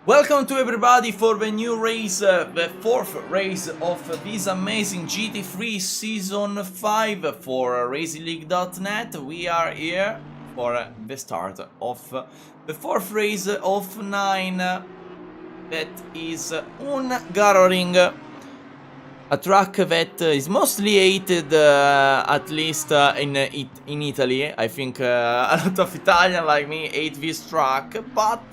Welcome to everybody for the new race, the fourth race of this amazing GT3 Season 5 for RacingLeague.net. We are here for the start of the fourth race of 9, that is Hungaroring. A track that is mostly hated, at least in Italy. I think a lot of Italians like me hate this track, but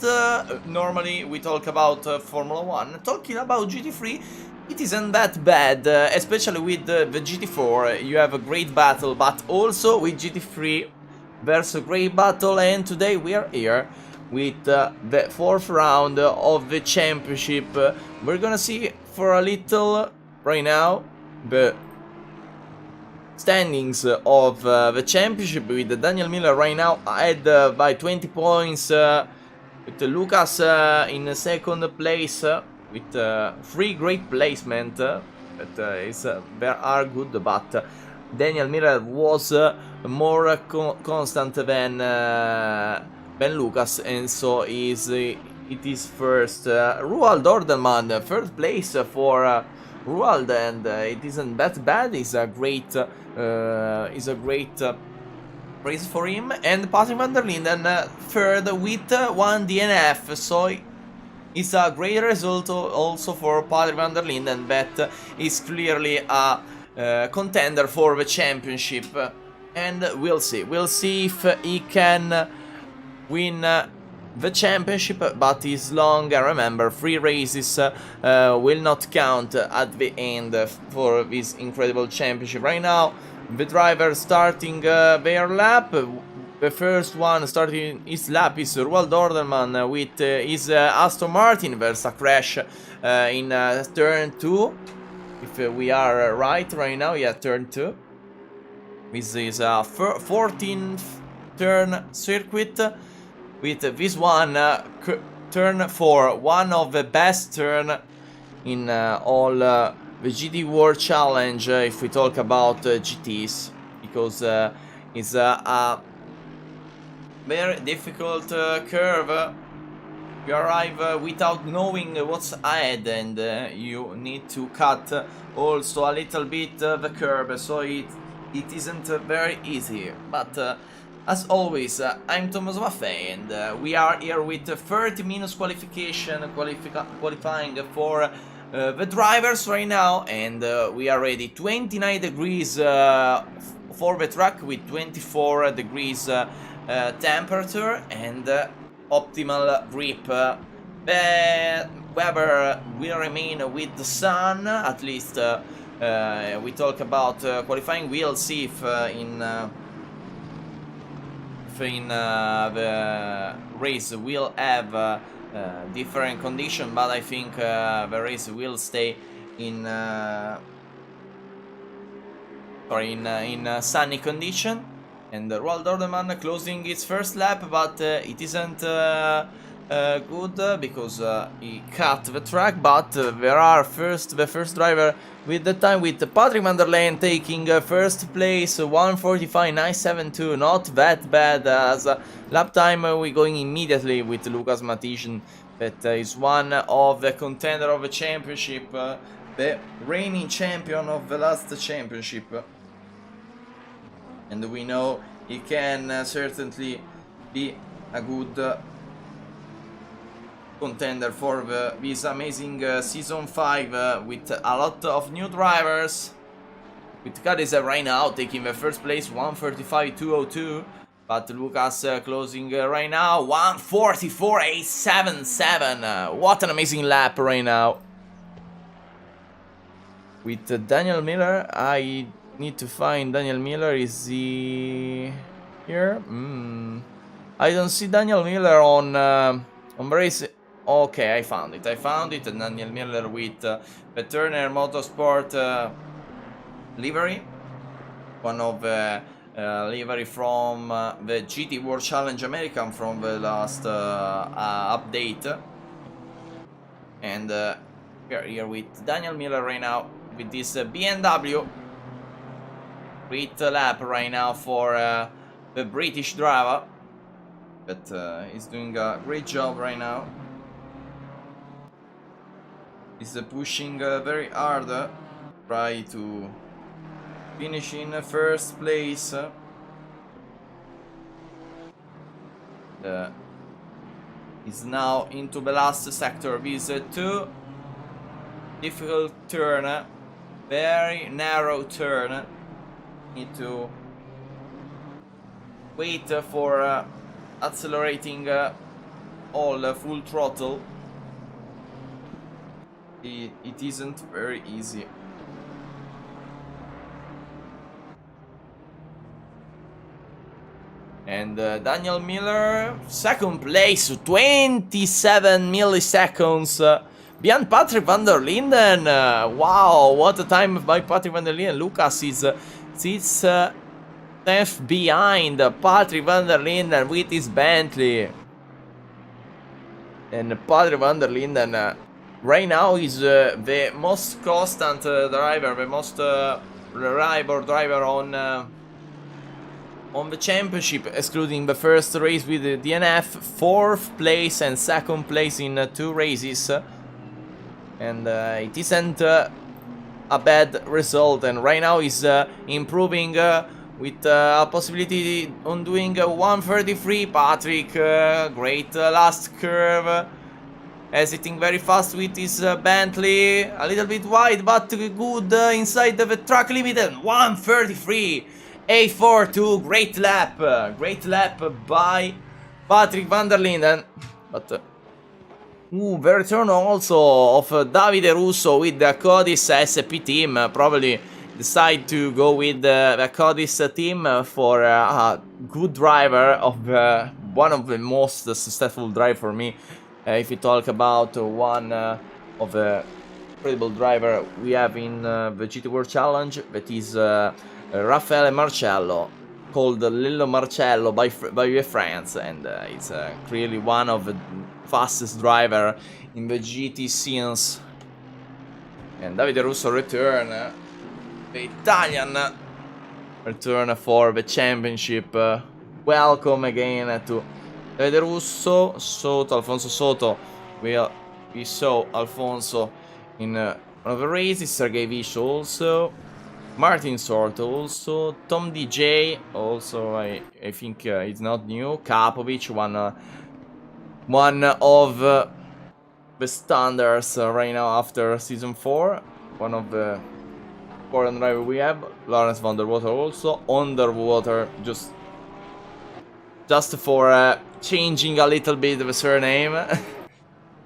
normally we talk about Formula 1. Talking about GT3, it isn't that bad, especially with the GT4. You have a great battle, but also with GT3 there's a great battle, and today we are here with the fourth round of the championship. We're gonna see for a little right now the standings of the championship, with Daniel Miller right now ahead by 20 points, with Lucas in second place with 3 great placement. There are good, but Daniel Miller was more constant than Lucas, and so it is first. Roald Ordelman, third place for Roald, and it isn't that bad. It's a great praise for him. And Patrick van der Linden third with 1 DNF, so it's a great result also for Patrick van der Linden, that is clearly a contender for the championship. And we'll see if he can win the championship, but it's long. Remember, 3 races will not count at the end for this incredible championship. Right now, the drivers starting their lap. The first one starting his lap is Roald Ordelman with his Aston Martin. There's a crash in turn 2. If we are right now, yeah, turn 2. This is a 14th turn circuit. With this one, turn 4, one of the best turn in all the GT World Challenge, if we talk about GTs, because it's a very difficult curve. You arrive without knowing what's ahead, and you need to cut also a little bit the curve, so it isn't very easy. But as always, I'm Tommaso Maffei, and we are here with 30 minutes qualifying for the drivers right now, and we are ready. 29 degrees for the track, with 24 degrees temperature, and optimal grip. The weather will remain with the sun, at least we talk about qualifying. We'll see if in the race will have different condition, but I think the race will stay in sunny condition. And Roald Ordelman closing its first lap, but it isn't good because he cut the track. But there are the first driver with the time, with Patrick van der Linden taking first place, 1:45.972. Not that bad as lap time. We're going immediately with Lucas Matischen, that is one of the contender of the championship, the reigning champion of the last championship. And we know he can certainly be a good contender for this amazing Season 5 with a lot of new drivers. With Cadiz right now taking the first place, 1:35.202. But Lucas closing right now, 1:44.877. What an amazing lap right now. With Daniel Miller, I need to find Daniel Miller. Is he here? I don't see Daniel Miller on race. Okay, I found it. Daniel Miller with the Turner Motorsport livery, one of the livery from the GT World Challenge American from the last update. And we are here with Daniel Miller right now with this BMW. Great lap right now for the British driver, but he's doing a great job right now. is pushing very hard. Try to finish in first place. Is now into the last sector of his two difficult turn, very narrow turn. Need to wait for accelerating all full throttle. It isn't very easy. And Daniel Miller, second place, 27 milliseconds behind Patrick van der Linden. Wow, what a time by Patrick van der Linden. Lucas is sits left behind Patrick van der Linden with his Bentley. And Patrick van der Linden right now is the most constant driver, the most reliable driver on the championship, excluding the first race with the DNF, 4th place and 2nd place in 2 races. And it isn't a bad result, and right now he's improving with a possibility on doing 133. Patrick, great last curve, exiting very fast with his Bentley, a little bit wide but good inside the track limit, and 133. 842, great lap by Patrick van der Linden. But the return also of Davide Russo with the Codis SP team. Probably decide to go with the Codis team for a good driver of one of the most successful drive for me. If you talk about one of the incredible driver we have in the GT World Challenge, that is Raffaele Marcello, called Lillo Marcello by the friends, and it's really one of the fastest driver in the GT scenes. And Davide Russo return, the Italian return for the championship. Welcome again to Davide Russo. Alfonso Soto, we saw Alfonso in one of the races, Sergei Vish also, Martin Sort also, Tom DJ also, I think it's not new, Kapovic, one of the standards right now after season 4, one of the foreign driver we have, Lawrence van der Water also, Underwater, just for changing a little bit the surname.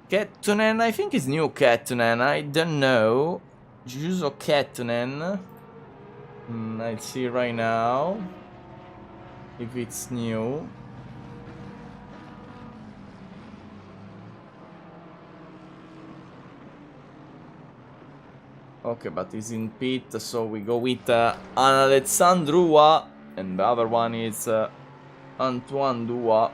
Kettunen, I think it's new Kettunen, I don't know, Juuso Kettunen. I'll see right now if it's new. Okay, but he's in pit, so we go with Alessandrua, and the other one is Antoine Dua.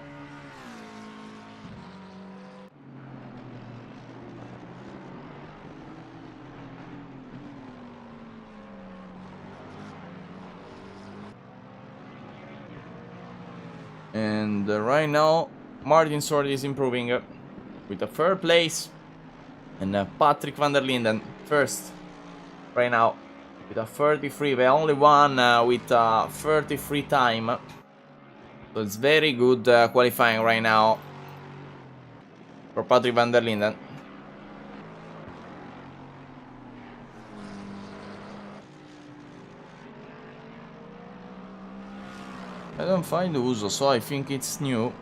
And right now, Martin Sort is improving with a 3rd place, and Patrick van der Linden first right now with a 33, the only one with a 33 time. So it's very good qualifying right now for Patrick van der Linden. I don't find Uso, so I think it's new.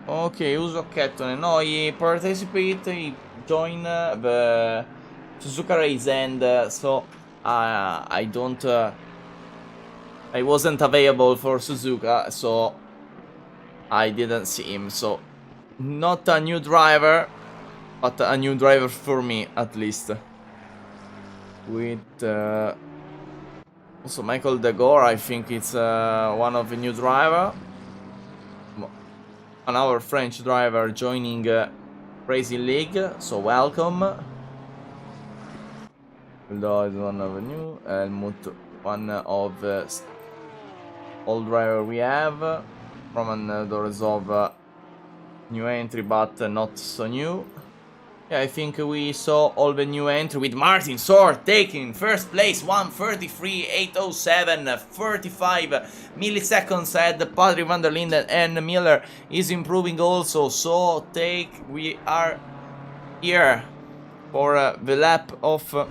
Okay, Uso Kettunen. No, he participated, he joined the Suzuka race, and so I wasn't available for Suzuka, so I didn't see him. So not a new driver, but a new driver for me at least. With also Michael De Gore, I think it's one of the new driver. Another French driver joining RacingLeague, so welcome. Although it's one of the new, Helmut, one of the old driver we have from the Rezov New entry, but not so new. Yeah, I think we saw all the new entry with Martin Sword taking first place, 1:33.807, 35 milliseconds ahead. Patrick van der Linden and Miller is improving also. So we are here for the lap of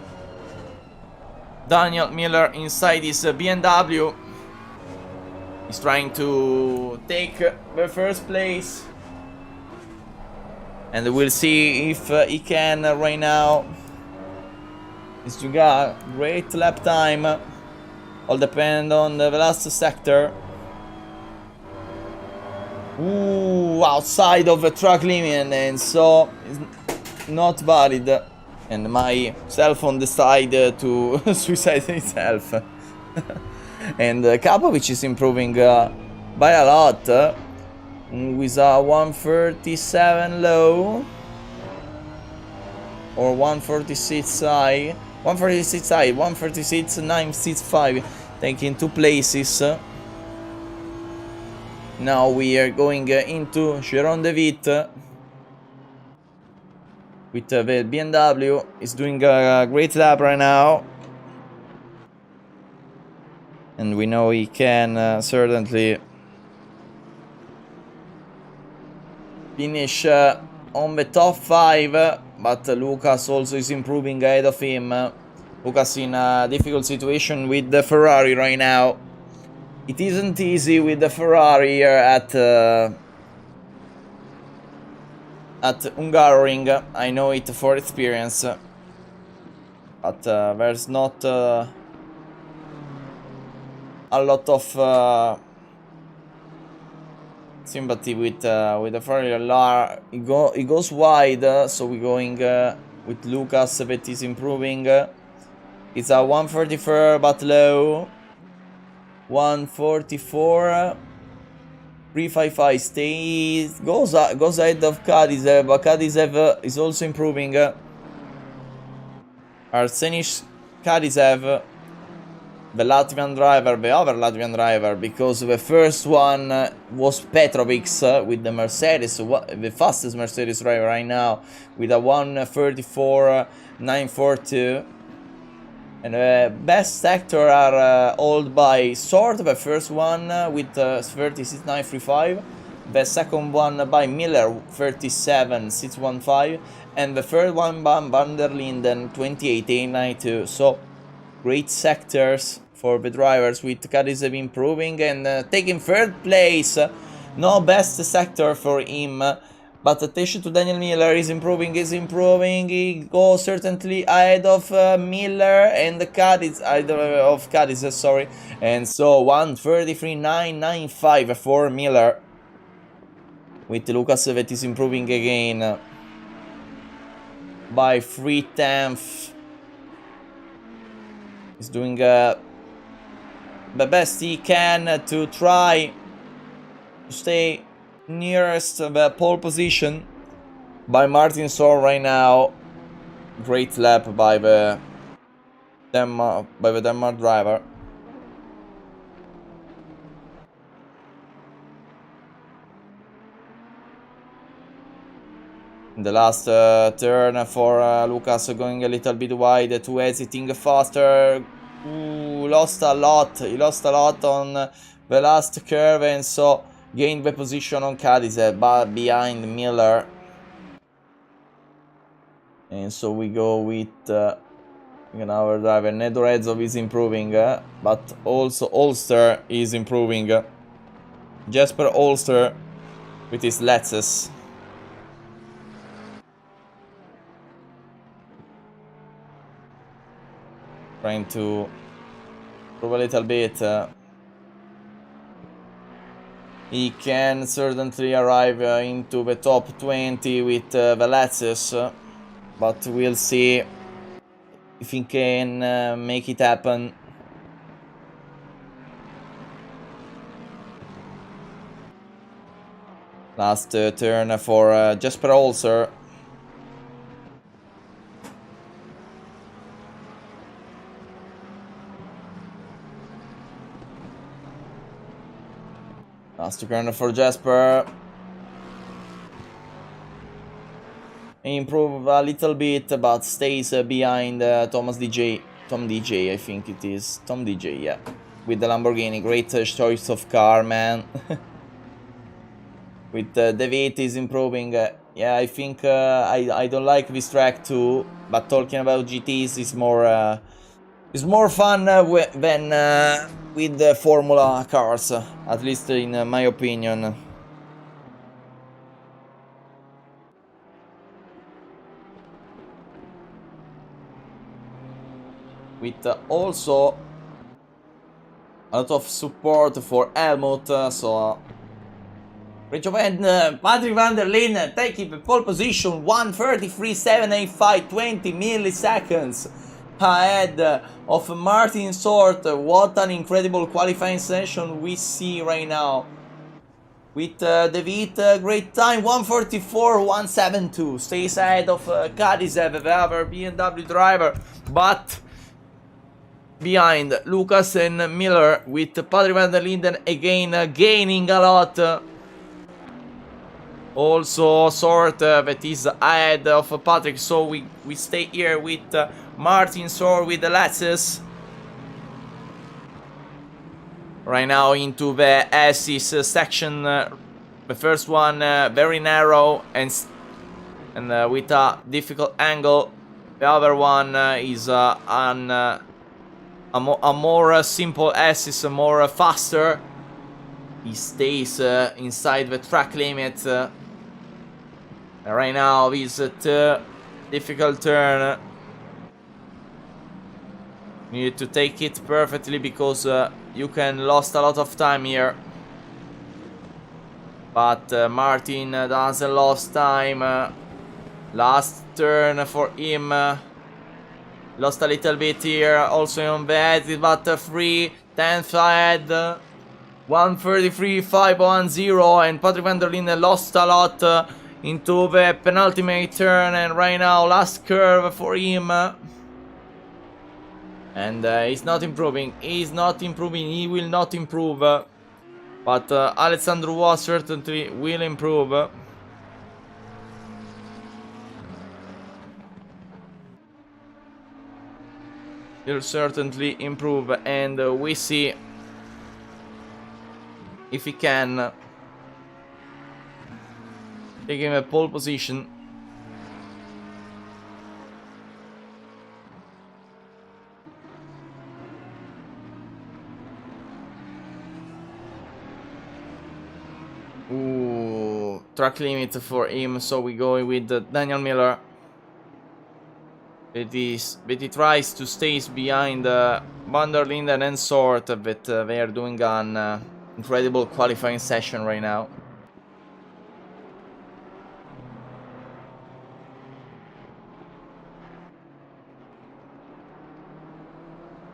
Daniel Miller inside his BMW. He's trying to take the first place. And we'll see if he can right now. He's got great lap time. All depend on the last sector. Ooh, outside of the track limit, and so it's not valid. And my cell phone decided to suicide itself. And Kapovic is improving by a lot. With a 137 low or 146 high, 136.965, taking 2 places. Now we are going into Jérôme de Witt with the BMW. Is doing a great lap right now, and we know he can certainly finish on the top 5, but Lucas also is improving ahead of him. Lucas in a difficult situation with the Ferrari right now. It isn't easy with the Ferrari here at Hungaroring. I know it for experience, but there's not a lot of sympathy with the Ferrari. He goes wide, so we're going with Lucas that is improving. It's a 134 but low. 144. 355 stays. Goes ahead of Kadizev, but Kadizev is also improving. Arseniy Kadizev, the Latvian driver, the other Latvian driver, because the first one was Petrovic's with the Mercedes, the fastest Mercedes driver right now, with a 1:34.942. And the best sector are held by Sword, the first one with 36.935, the second one by Miller 37.615, and the third one by van der Linden 28.892. So great sectors for the drivers, with Kadizev improving and taking third place. No best sector for him, but attention to Daniel Miller. Is improving. He goes certainly ahead of Miller and Kadizev, sorry. And so 1:33.995 for Miller, with Lucas that is improving again by 3/10. He's doing the best he can to try to stay nearest the pole position. By Martin Sorr right now. Great lap by the Denmark driver. In the last turn for Lucas, going a little bit wide, to exiting faster. Ooh, lost a lot. He lost a lot on the last curve, and so gained the position on Kadizev, but behind Miller. And so we go with our driver. Nedorezov is improving, but also Ulster is improving. Jesper Ulster with his Lexus. Trying to prove a little bit. He can certainly arrive into the top 20 with the Lexus, but we'll see if he can make it happen. Last turn for Jesper Ulster. Last turn for Jesper. improve a little bit, but stays behind Tom DJ, I think it is. Tom DJ, yeah. With the Lamborghini, great choice of car, man. With De Vit is improving. Yeah, I think I don't like this track too. But talking about GTs is more fun than with the Formula cars, at least in my opinion. With also a lot of support for Helmut, so great job. And Patrick van der Linden taking the pole position, 1:33.785, 20 milliseconds ahead of Martin Short. What an incredible qualifying session we see right now. With De Vit, great time, 1:44.172, stays ahead of Kadizev, the other BMW driver, but behind Lucas and Miller, with Patrick van der Linden again gaining a lot. Also Short that is ahead of Patrick, so we stay here with Martin Short with the Lexus. Right now into the assist section, the first one very narrow and with a difficult angle. The other one is a more simple assist, more faster. He stays inside the track limit. Right now is a difficult turn. You need to take it perfectly because you can lost a lot of time here. But Martin doesn't lost time. Last turn for him. Lost a little bit here. Also on the exit, but 3/10 ahead. 1:33.510, and Patrick van der Linden lost a lot into the penultimate turn, and right now last curve for him. And he's not improving, he will not improve. But Alexandru Waugh certainly will improve. He'll certainly improve, and we see if he can take him a pole position. Ooh, track limit for him, so we go with Daniel Miller. But he tries to stay behind van der Linden and Short, but they are doing an incredible qualifying session right now.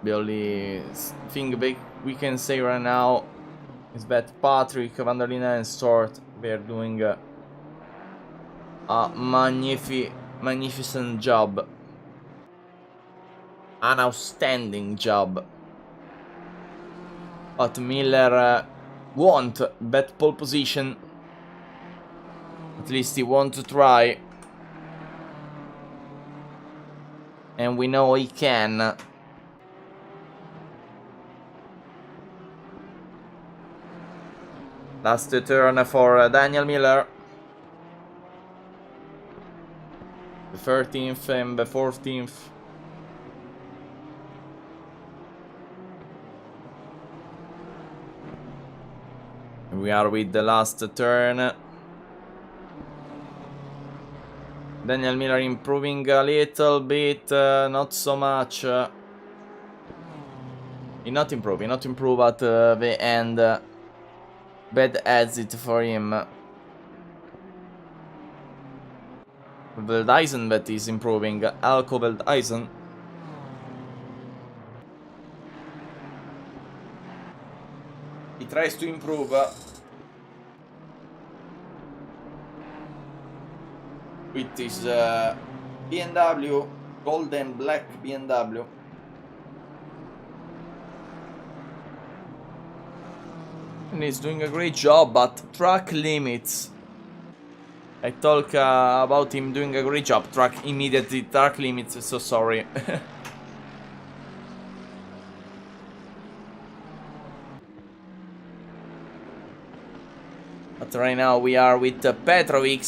The only thing we can say right now is that Patrick van der Linden and Short, they are doing a magnificent job. An outstanding job. But Miller won't bet pole position. At least he wants to try. And we know he can. Last turn for Daniel Miller. The 13th and the 14th. We are with the last turn. Daniel Miller improving a little bit, not so much. He not improve at the end. Bad exit for him. Veldhuizen that is improving. Alco Veldhuizen. He tries to improve. With his BMW, golden black BMW. And he's doing a great job, but track limits. I talk about him doing a great job. Track immediately, track limits, so sorry. But right now we are with Petrovic.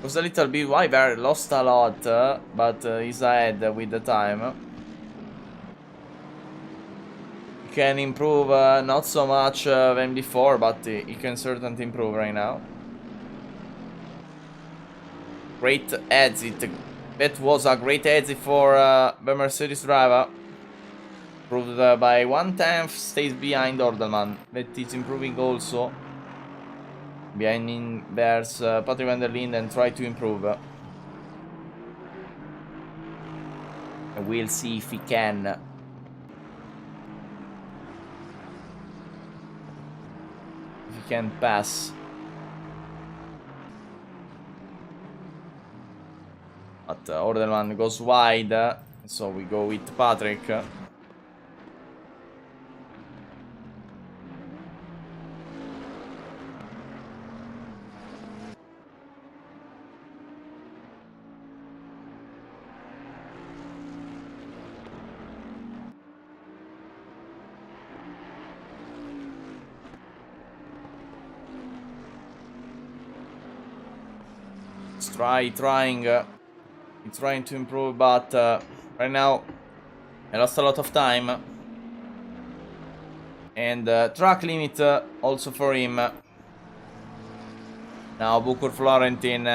Was a little bit wide, lost a lot, but he's ahead with the time. He can improve not so much than before, but he can certainly improve right now. Great exit. That was a great exit for the Mercedes driver. Improved by 1/10, stays behind Ordelman. That is improving also. Behind him there's Patrick van der Linden and try to improve. And we'll see if he can. If he can pass. But Ordelman goes wide, so we go with Patrick. He's trying to improve, but right now I lost a lot of time. And track limit also for him. Now Bucur Florentin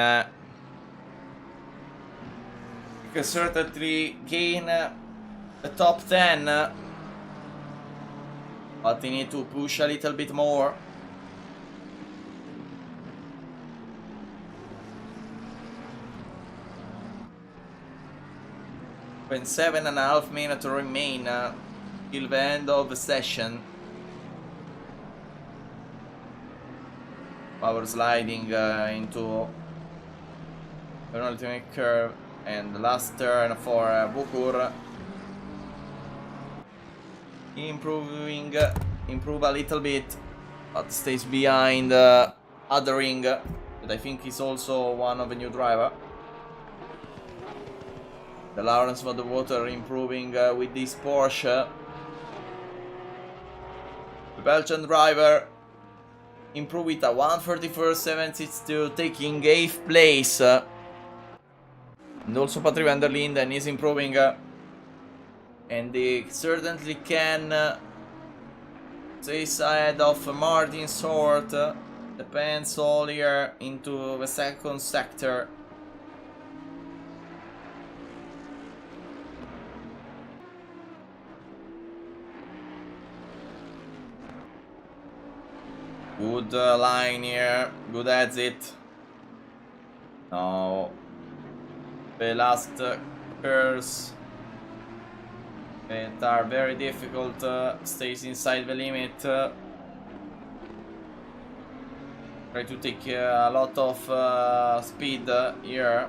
can certainly gain the top 10. But he need to push a little bit more. When 7.5 minutes remain till the end of the session. Power sliding into penultimate curve and the last turn for Bucur. Improve a little bit, but stays behind Hungaroring, but I think he's also one of the new driver. The Lawrence of the Water improving with this Porsche. The Belgian driver improved with a 1:34.762, taking 8th place. And also Patrick van der Linden is improving. And they certainly can stay ahead of Martin Short. Depends all here into the second sector. Good line here, good exit. Now the last curves that are very difficult, stays inside the limit. Try to take a lot of speed here.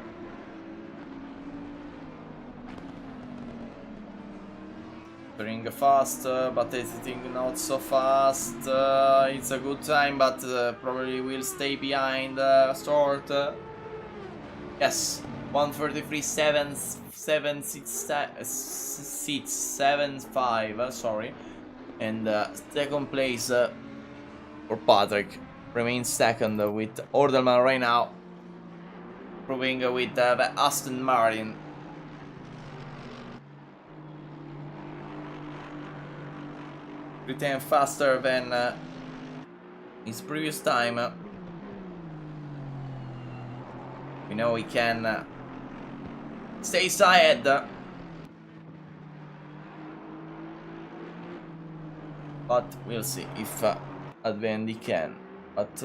Turning fast, but exiting not so fast. It's a good time, but probably will stay behind Short. Yes, 1:33.765. Sorry, and second place for Patrick remains second with Ordelman right now, proving with the Aston Martin. Return faster than his previous time. We know he can stay ahead. But we'll see if at the end he can. But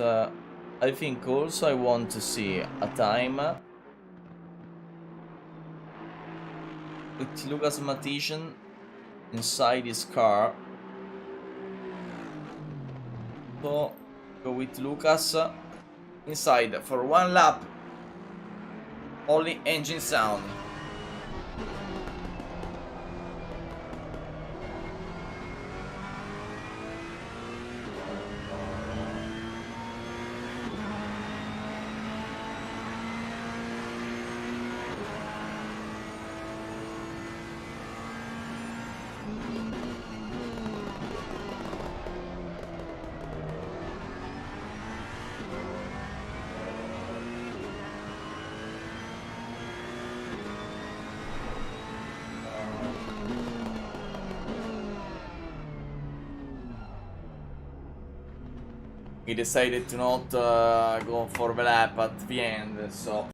I think also I want to see a time with Lucas Matician inside his car. So go with Lucas inside for one lap. Only engine sound. he decided to not go for the lap at the end, so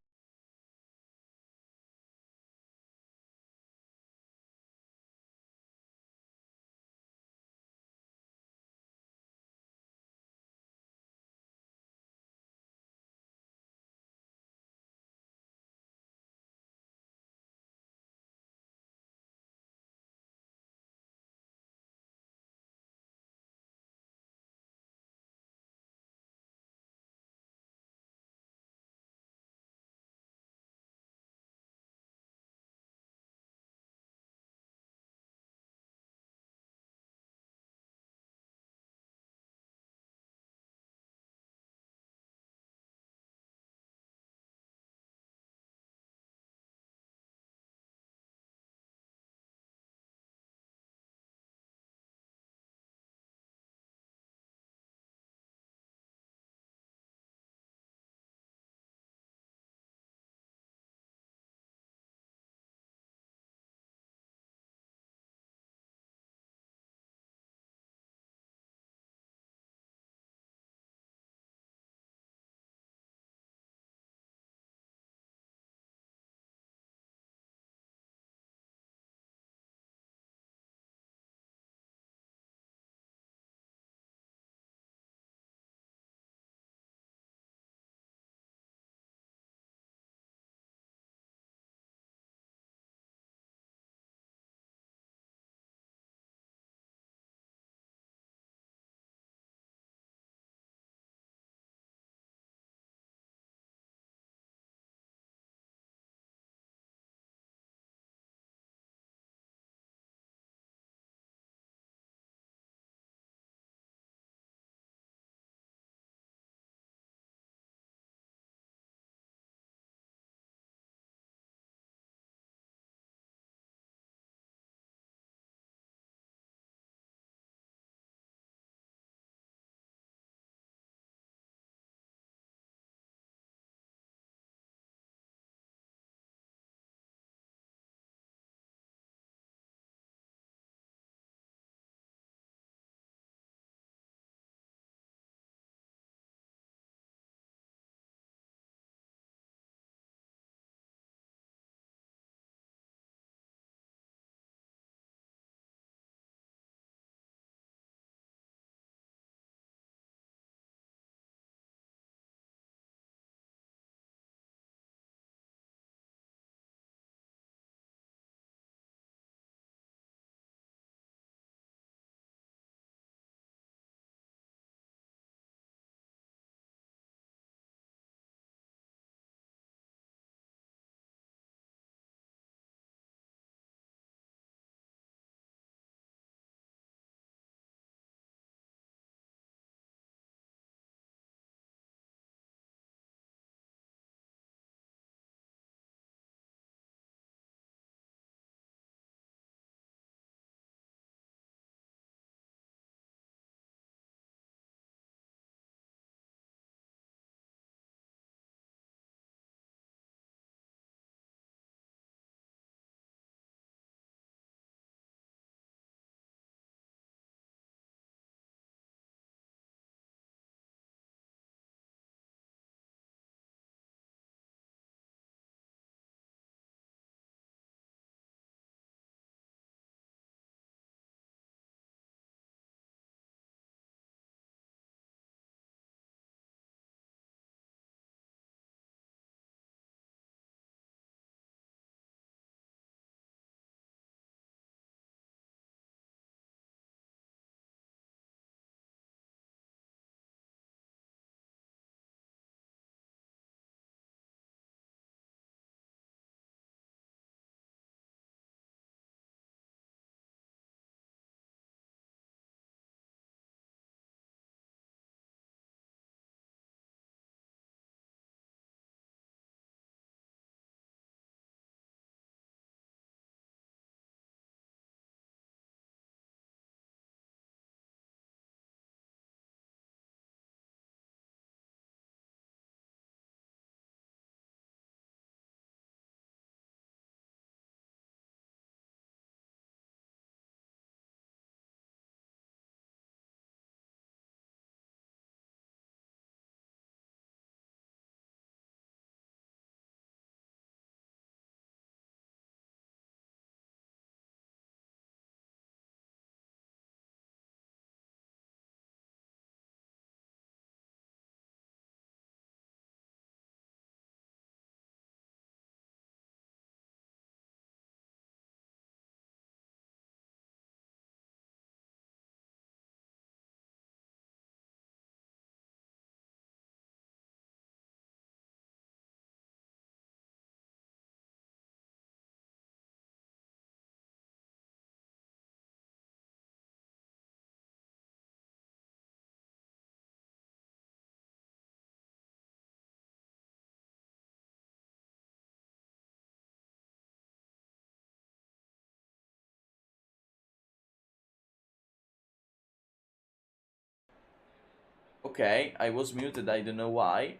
Okay, I was muted, I don't know why.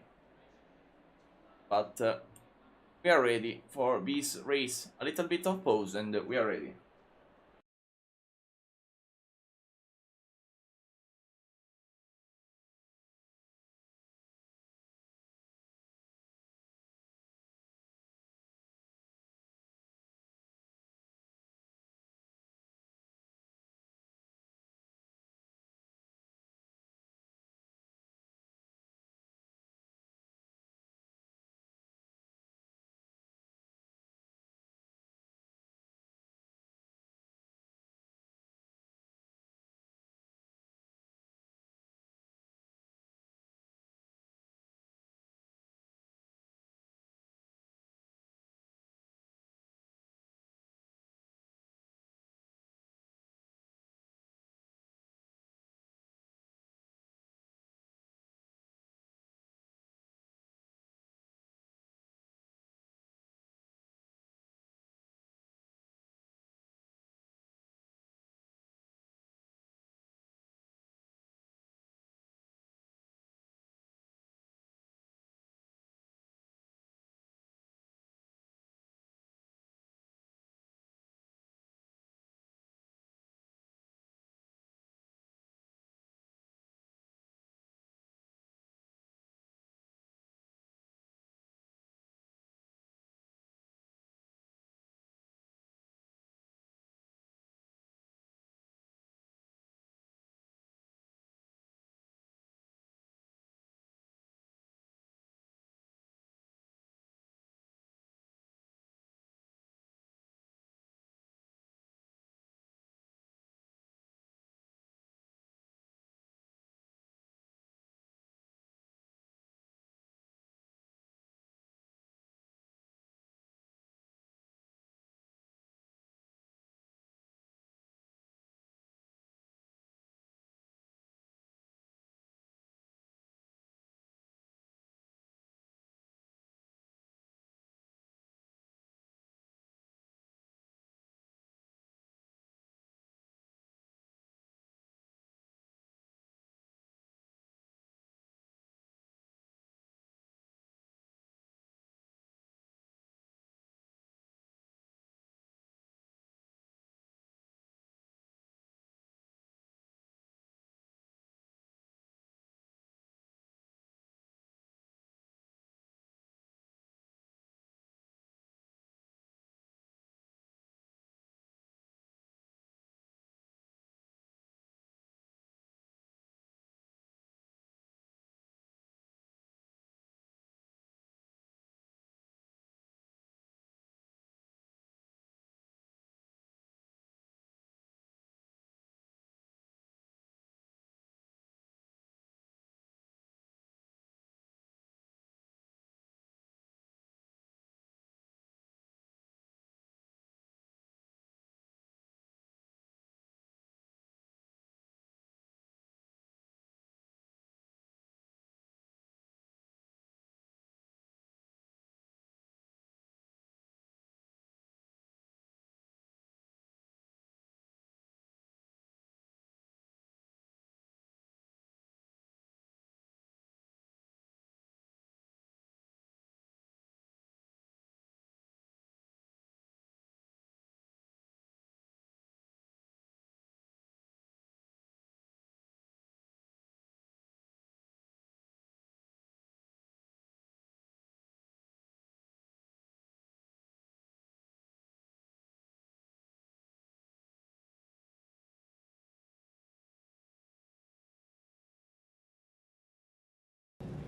But we are ready for this race. A little bit of pause and we are ready.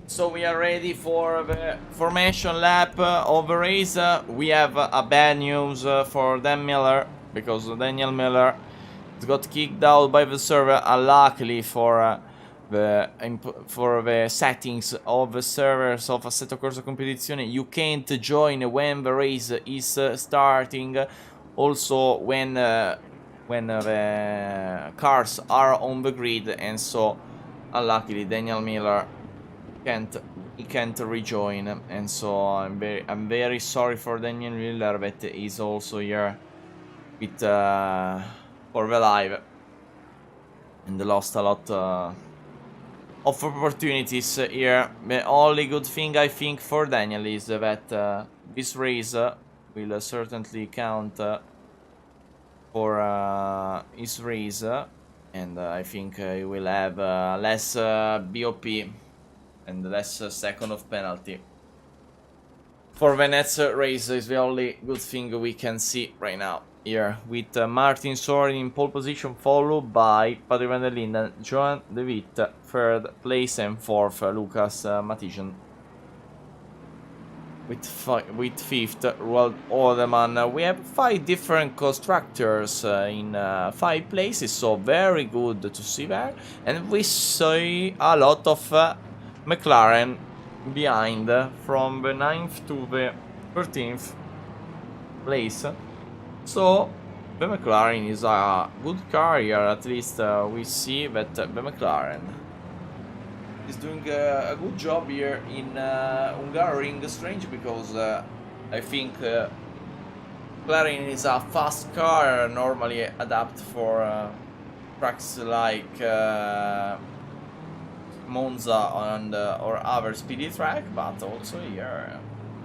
So we are ready for the formation lap of the race. We have a bad news for Dan Miller, because Daniel Miller got kicked out by the server. Unluckily for the settings of the servers of Assetto Corsa Competizione, you can't join when the race is starting. Also when the cars are on the grid, and so unluckily Daniel Miller can't rejoin, and so I'm very sorry for Daniel Miller that is also here with for the live, and lost a lot of opportunities here. The only good thing I think for Daniel is that this race will certainly count for his race, and I think he will have less BOP and less second of penalty. For the next race is the only good thing we can see right now here, with Martin Soren in pole position, followed by Patrick van der Linden, Johan de Witt third place, and fourth Lucas Mathiesen with fifth Roald Orderman. We have 5 different constructors in 5 places, so very good to see that. And we see a lot of McLaren behind from the 9th to the 13th place. So the McLaren is a good car here. At least we see that the McLaren is doing a good job here in Hungaroring. Strange, because I think McLaren is a fast car, normally adapt for tracks like Monza and or other speedy track, but also here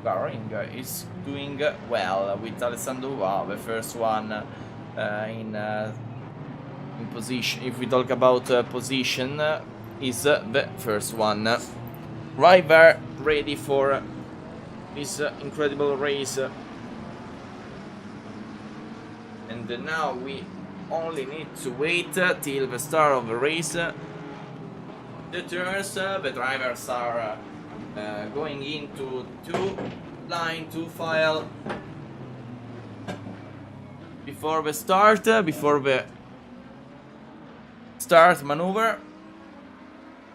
Hungaroring is doing well with Alessandro Duval, the first one in position. If we talk about position, is the first one. Right there, ready for this incredible race. And now we only need to wait till the start of the race. The turns, the drivers are going into line 2 file before the start maneuver.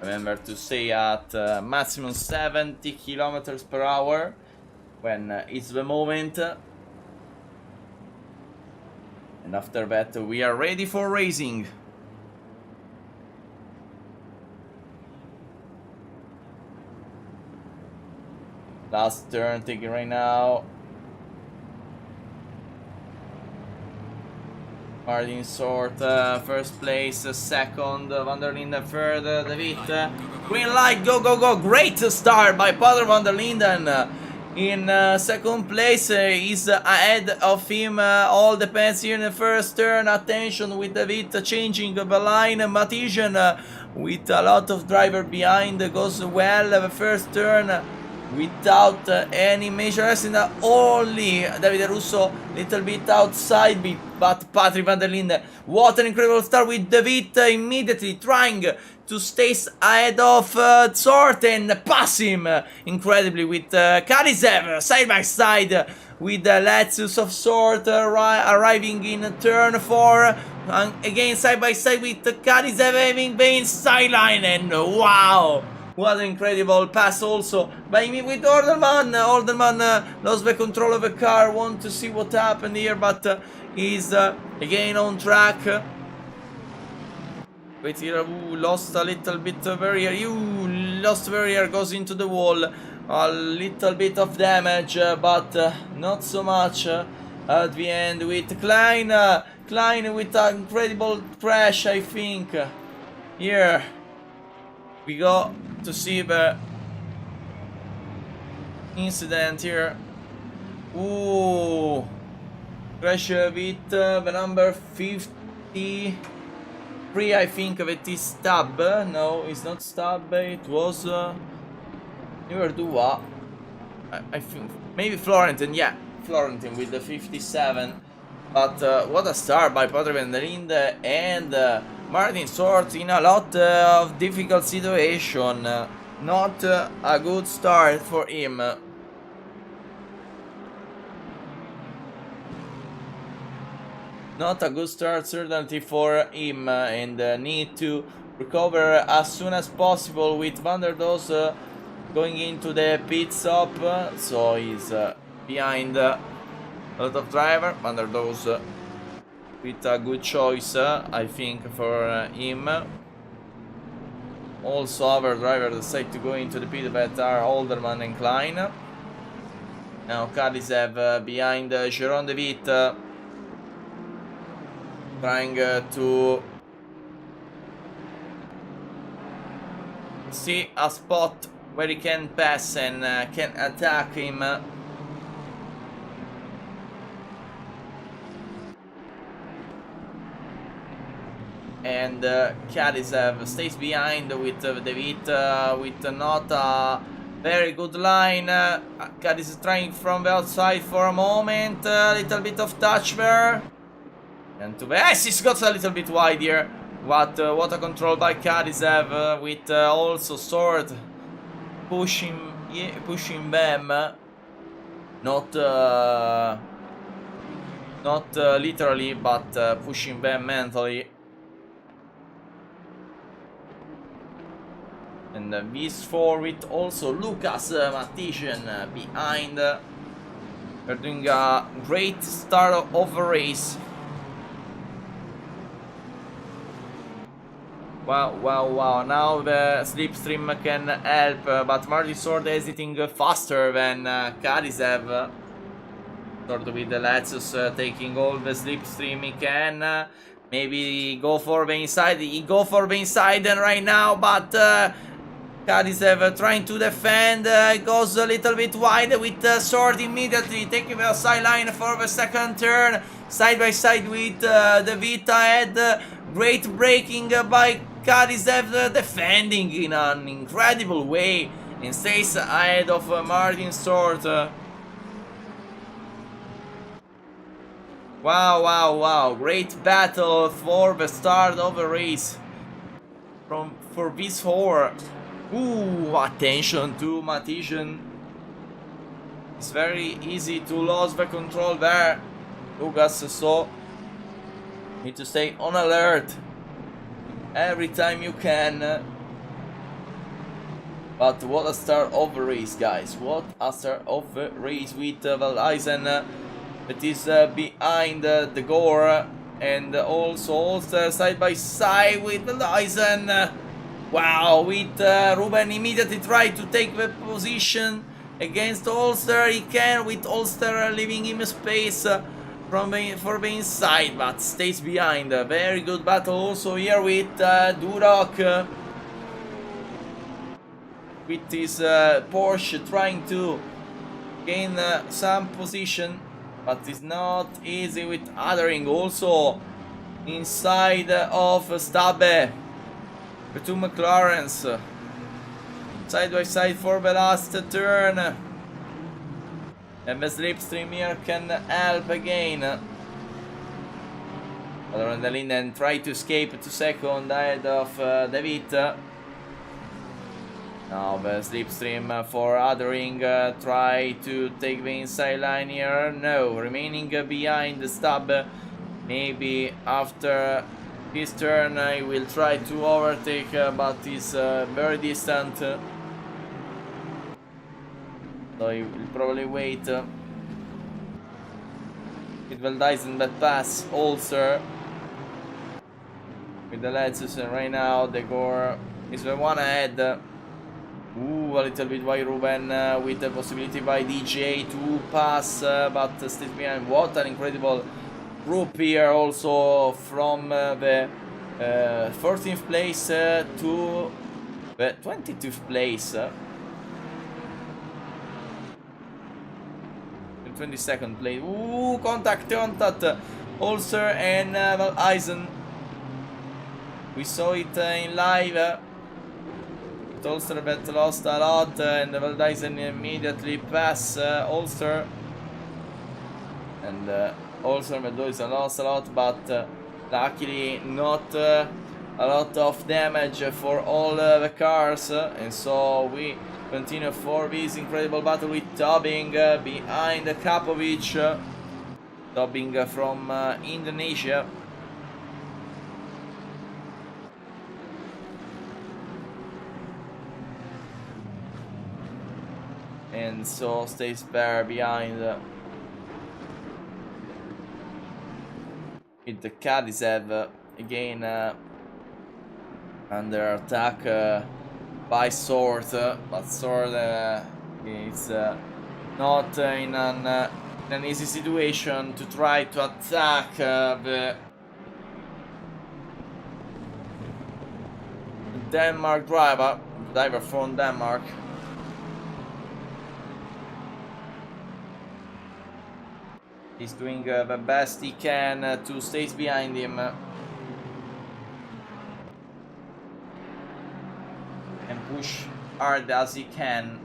Remember to stay at maximum 70 kilometers per hour when it's the moment. And after that we are ready for racing. Last turn taken right now. Martin Sort first place, second van der Linden third, De Witt. Green light, go go go! Great start by Patrick van der Linden. In second place, he's ahead of him. All depends here in the first turn. Attention with De Witt changing the line. Mathiesen with a lot of driver behind goes well the first turn without any major accident. Only Davide Russo little bit outside, but Patrick van der Linden, what an incredible start with De Witt immediately trying to stay ahead of Sort and pass him incredibly with Kadizev side by side with the Lexus of Sort arriving in turn 4 again side by side with Kadizev having been sideline. And wow, what an incredible pass also by me with Orderman. Orderman lost the control of the car, want to see what happened here, but he's again on track. Wait here, lost a little bit of area. Lost area, goes into the wall. A little bit of damage, but not so much at the end with Klein. Klein with an incredible crash, I think. Here we go to see the incident here. Ooh, crash with the number 53, I think that is Stab. No, it's not Stab, it was never do what? I think maybe Florentin, yeah, Florentin with the 57. But what a start by Patrick van der Linden and Martin Sort in a lot of difficult situation. Not a good start for him. Not a good start certainly for him, and need to recover as soon as possible with Van der Does going into the pit stop. So he's behind a lot of driver. Van der Does with a good choice, I think, for him. Also other drivers decide to go into the pit that are Olderman and Klein. Now Kadizev behind Jérôme de Witt, trying to see a spot where he can pass and can attack him. And Kadisev stays behind with David with not a very good line. Kadis is trying from the outside for a moment. A little bit of touch there. And to the he's got a little bit wide here. What a control by Kadisev with also sword pushing them. Not literally, but pushing them mentally. And these four with also Lucas Matician behind. They're doing a great start of the race. Wow. Now the slipstream can help, but Marty Sword exiting faster than Kadisev. Sort of with the Lexus taking all the slipstream he can. Maybe go for the inside. He go for the inside and right now, but Kadisev trying to defend, goes a little bit wide with Sword immediately taking the sideline for the second turn, side by side with the Vita head. Great braking by Kadisev, defending in an incredible way and stays ahead of Martin Sword. Wow, great battle for the start of the race for these four. Ooh, attention to Matician. It's very easy to lose the control there, Lucas, so need to stay on alert every time you can. But what a start of the race, guys. What a start of the race with Valdeisen that is behind the Gore, and also Ulster side by side with Valdeisen. Wow, with Ruben immediately tried to take the position against Ulster. He can, with Ulster leaving him space for the inside, but stays behind. Very good battle also here with Duroc. With his Porsche trying to gain some position, but it's not easy with Hungaroring also inside of Stabbe. The two McLarens side by side for the last turn. And the slipstream here can help again. Linden try to escape to second ahead of David. Now the slipstream for Hungaroring try to take the inside line here. No, remaining behind the stub. Maybe after his turn he will try to overtake, but he's very distant. So he will probably wait. It will Dyson that pass Ulster with the Lexus, and right now the Gore is the one ahead. Ooh, a little bit by Ruben with the possibility by DJ to pass, but stays behind. What an incredible group here also from the 14th place to the 22th place. 22nd place. Ooh, contact. Ulster and Valdeisen. We saw it in live. Ulster that lost a lot, and Valdeisen immediately pass Ulster. And Ulster lost a lot, but luckily not a lot of damage for all the cars. And so we continue for this incredible battle with Tobing behind Kapovic. Tobing from Indonesia. And so stays there behind with the Kadisev again under attack by Sword, but Sword is not in an easy situation to try to attack the Denmark diver from Denmark. He's doing the best he can to stay behind him. And push hard as he can.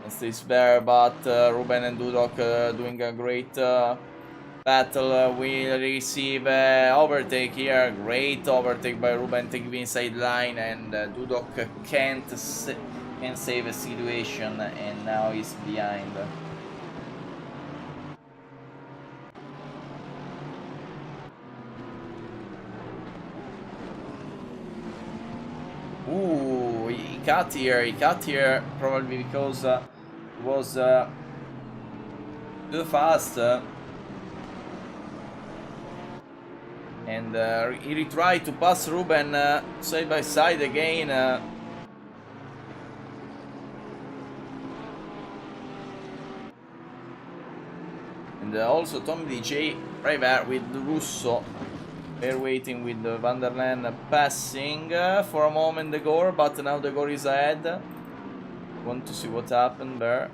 And stays there, but Ruben and Dudok doing a great battle. Will receive overtake here. Great overtake by Ruben, taking the inside line, and Dudok can't save a situation, and now he's behind. Ooh, he cut here probably because it was too fast. And he retried to pass Ruben side by side again. And also Tommy DJ right there with Russo. They're waiting with Van der Laan passing for a moment the Gore, but now the Gore is ahead. Want to see what happened there.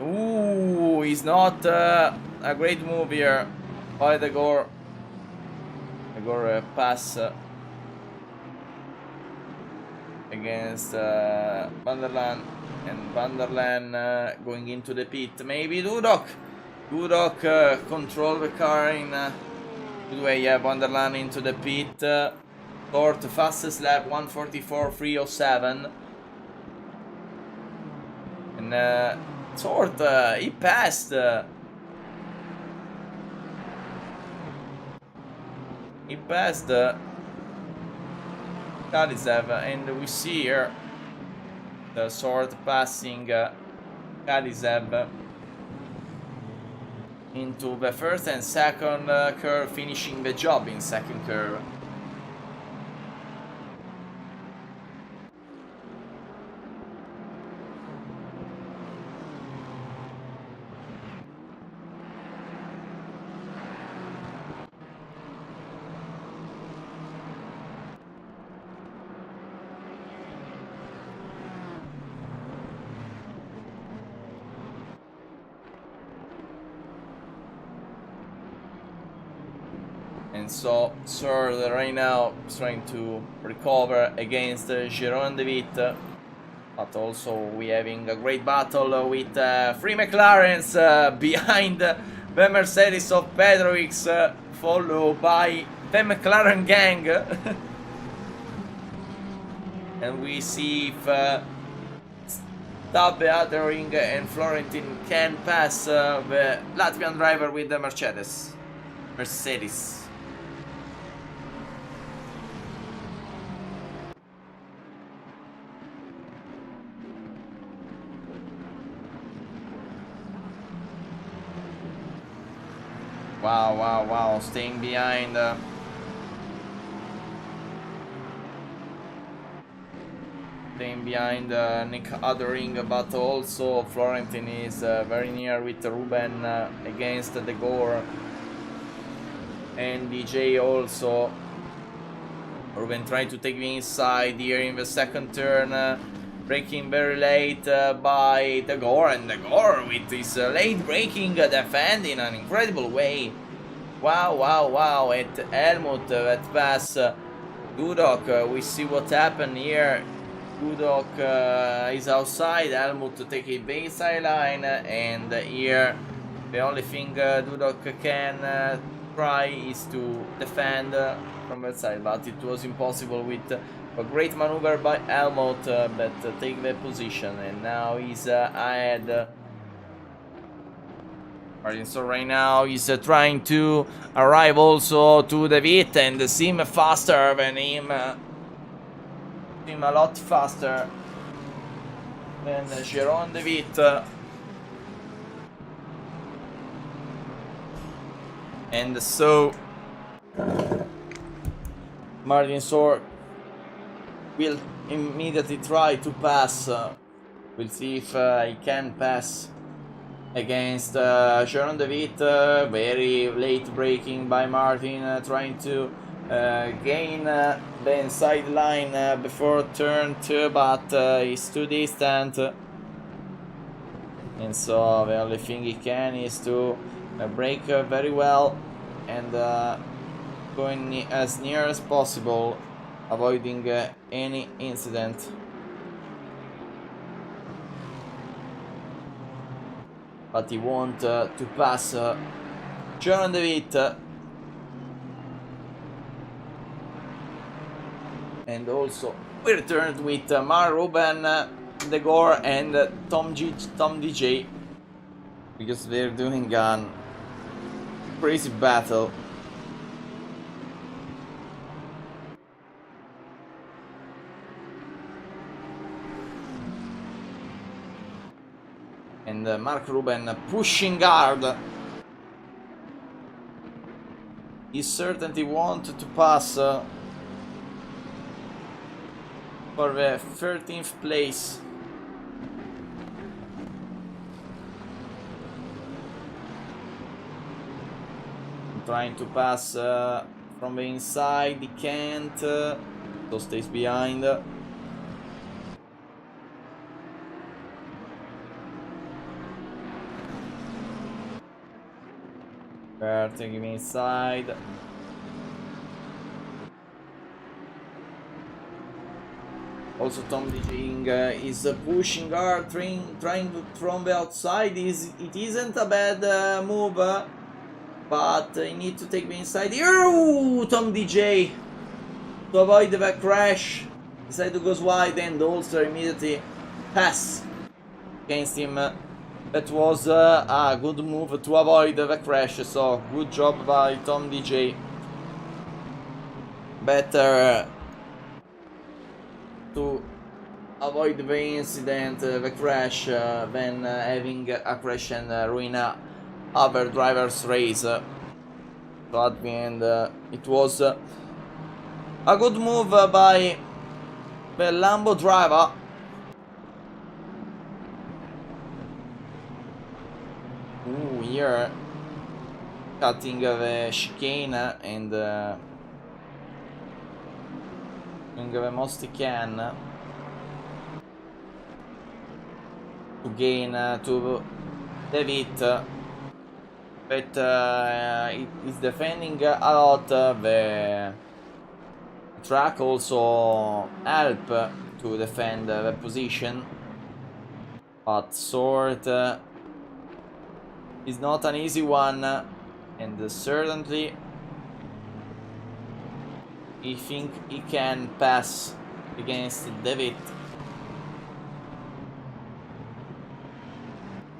Ooh, it's not a great move here by the Gore. The Gore pass against Van der Laan. And Van der Laan going into the pit. Maybe Dudok control the car in good way. Yeah, Van der Laan into the pit. Short fastest lap 1:44.307. And Short he passed. He passed Kalisev, and we see here the Short passing Kalisev into the first and second curve, finishing the job in second curve. And so Searle right now is trying to recover against Jérôme de Witt. But also we having a great battle with three McLarens behind the Mercedes of Petrovic, followed by the McLaren gang. And we see if Hungaroring and Florentin can pass the Latvian driver with the Mercedes. Wow, staying behind. Nick Hungaroring, but also Florentin is very near with Ruben against the Gore. And DJ also. Ruben trying to take the inside here in the second turn. Braking very late by the Gore, and the Gore with his late braking defend in an incredible way. Wow, at Helmut that pass Dudok, we see what happened here. Dudok is outside, Helmut taking the inside line, and here the only thing Dudok can try is to defend from that side, but it was impossible with a great maneuver by Helmut that take the position, and now he's ahead. So right now he's trying to arrive also to the Witt and seem faster than him. Seem a lot faster than Jérôme de Witt. And so Martin Short will immediately try to pass. We'll see if he can pass against Sharon DeWitt. Very late braking by Martin, trying to gain the inside line before turn 2, but he's too distant. And so the only thing he can is to brake very well and going as near as possible, avoiding any incident. But he wants to pass Sharon DeWitt. And also we returned with Mark Ruben, De Gore and Tom DJ, because they're doing a crazy battle. And Mark Ruben pushing hard. He certainly wanted to pass for the 13th place. Trying to pass from the inside, he can't, so stays behind. They're taking me inside. Also Tom DJing is pushing hard, trying from the outside. It isn't a bad move, but I need to take me inside. Oh, Tom DJ, to avoid the crash, decided to go wide and also immediately pass against him. That was a good move to avoid the crash, so good job by Tom DJ. Better to avoid the incident, the crash, than having a crash and ruin other drivers' race. So at the end, it was a good move by the Lambo driver. Ooh, here cutting the chicane and doing the most he can to gain to DeWitt, but it is defending a lot. The track also help to defend the position, but sort is not an easy one, and certainly he think he can pass against DeWitt.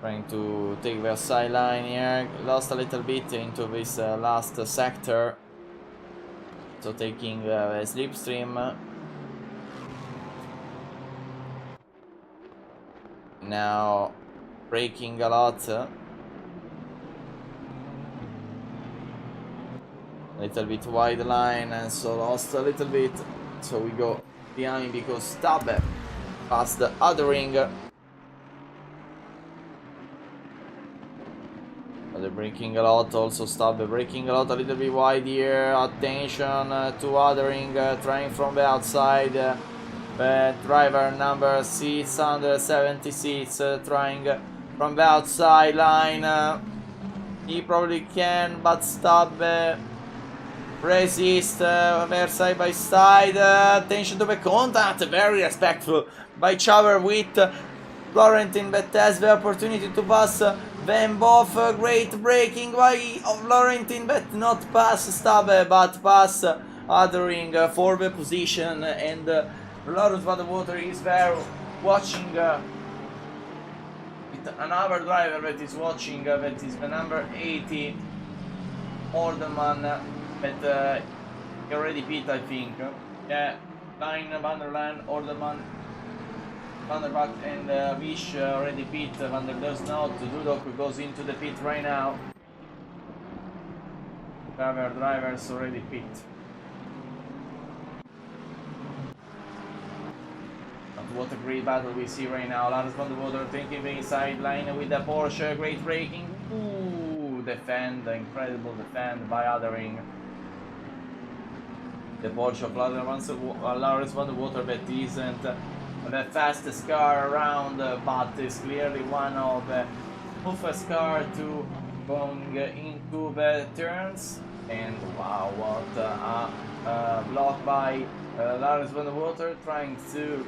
Trying to take the sideline here, lost a little bit into this last sector, so taking the slipstream. Now braking a lot. Little bit wide line, and so lost a little bit, so we go behind because Stab passed the Hungaroring. They're braking a lot, also Stab braking a lot, a little bit wide here. Attention to Hungaroring, trying from the outside. Driver number 676 trying from the outside line. He probably can, but Stab resist. They're side by side. Attention to the contact. Very respectful by Chauver with Florentin, but has the opportunity to pass them both. Great braking by Florentin, but not pass Stab, but pass Hungaroring for the position. And Lawrence Van der Water is there watching with another driver that is watching, that is the number 80 Orderman. But he already pit, I think. Yeah, Line, Van der Laan, Orderman, Van der Bak and Wish already pit. Van der does not. Dudok goes into the pit right now. Other drivers already pit. what a great battle we see right now. Lars van der Water taking the sideline with the Porsche, great braking. Ooh, defend, incredible defend by Hungaroring. The Porsche of Lars van der Water that isn't the fastest car around, but is clearly one of the toughest cars to going into the turns. And wow, what a block by Lars van der Water, trying to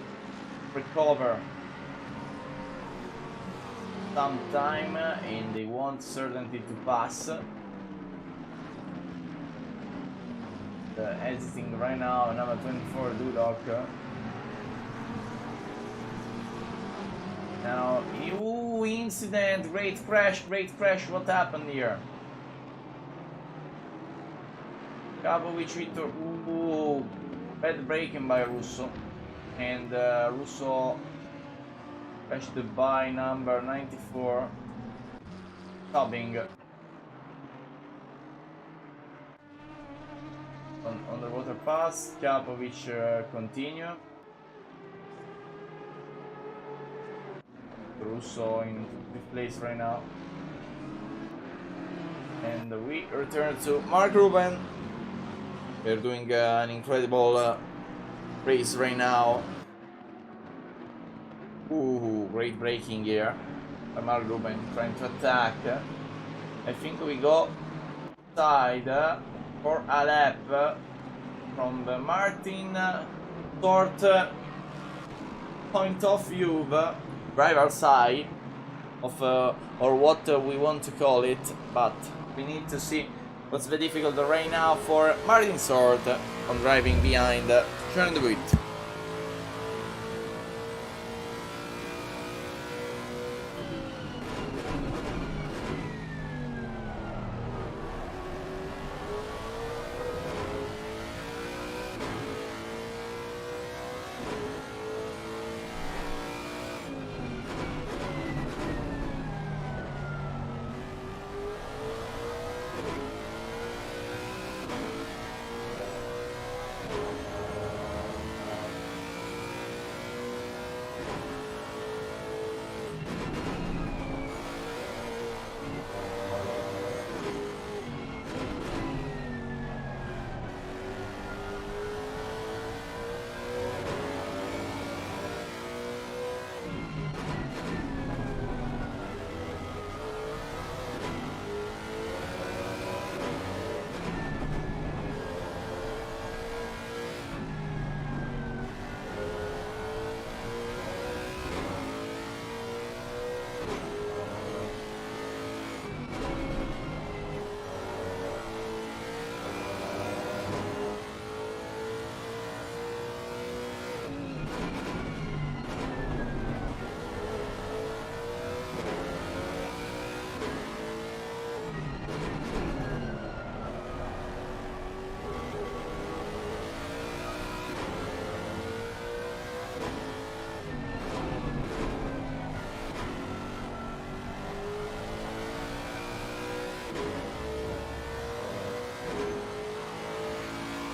recover some time, and they want certainty to pass. Exiting right now, number 24, Duloc. Now, ooh, incident, great crash, what happened here? Which we took, ooh, bad braking by Russo, and Russo crashed by number 94, stopping on the water pass. Kapovic continue. Russo in fifth place right now, and we return to Mark Ruben. They're doing an incredible race right now. Ooh, great braking here by Mark Ruben, trying to attack. I think we go side for a lap from the Martin Tort point of view, driver side of or what we want to call it, but we need to see what's the difficulty right now for Martin Sort on driving behind Jean de Witt.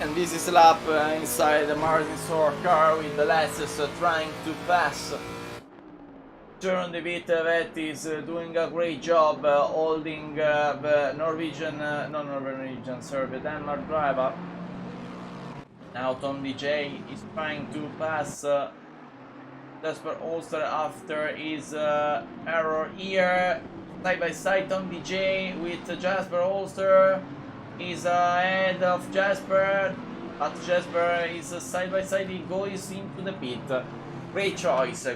And this is a lap inside the Martin Sort car with the Lexus trying to pass Jean de Witt, that is doing a great job holding the Norwegian, the Denmark driver. Now Tom DJ is trying to pass Jasper Olster after his error here. Side by side, Tom DJ with Jasper Olster is ahead of Jasper, but Jasper is side by side, he goes into the pit. Great choice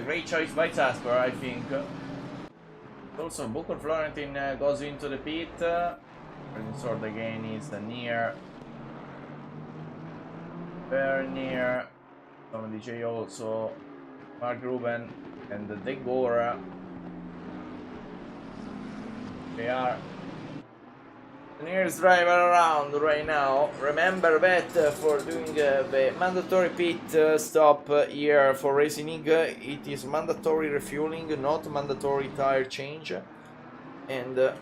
by Jasper, I think. Also, Booker Florentin goes into the pit. Sort again is near, very near. Tom DJ also, Mark Ruben and De Gora. They are the nearest driver around right now. Remember that for doing the mandatory pit stop here for RacingLeague, it is mandatory refueling, not mandatory tire change, and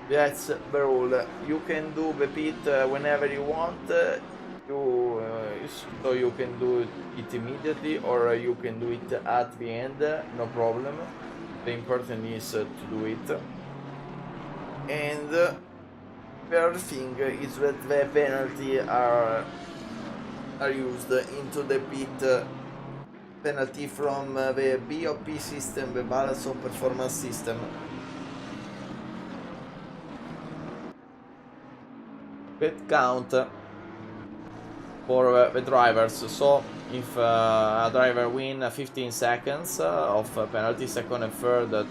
that's the rule. You can do the pit whenever you want. You penalties, so you can do it immediately or you can do it at the end, no problem. The important is to do it. And third thing is that the penalty are used into the pit penalty from the BOP system, the balance of performance system. That count for the drivers. So if a driver win 15 seconds of penalty, second and third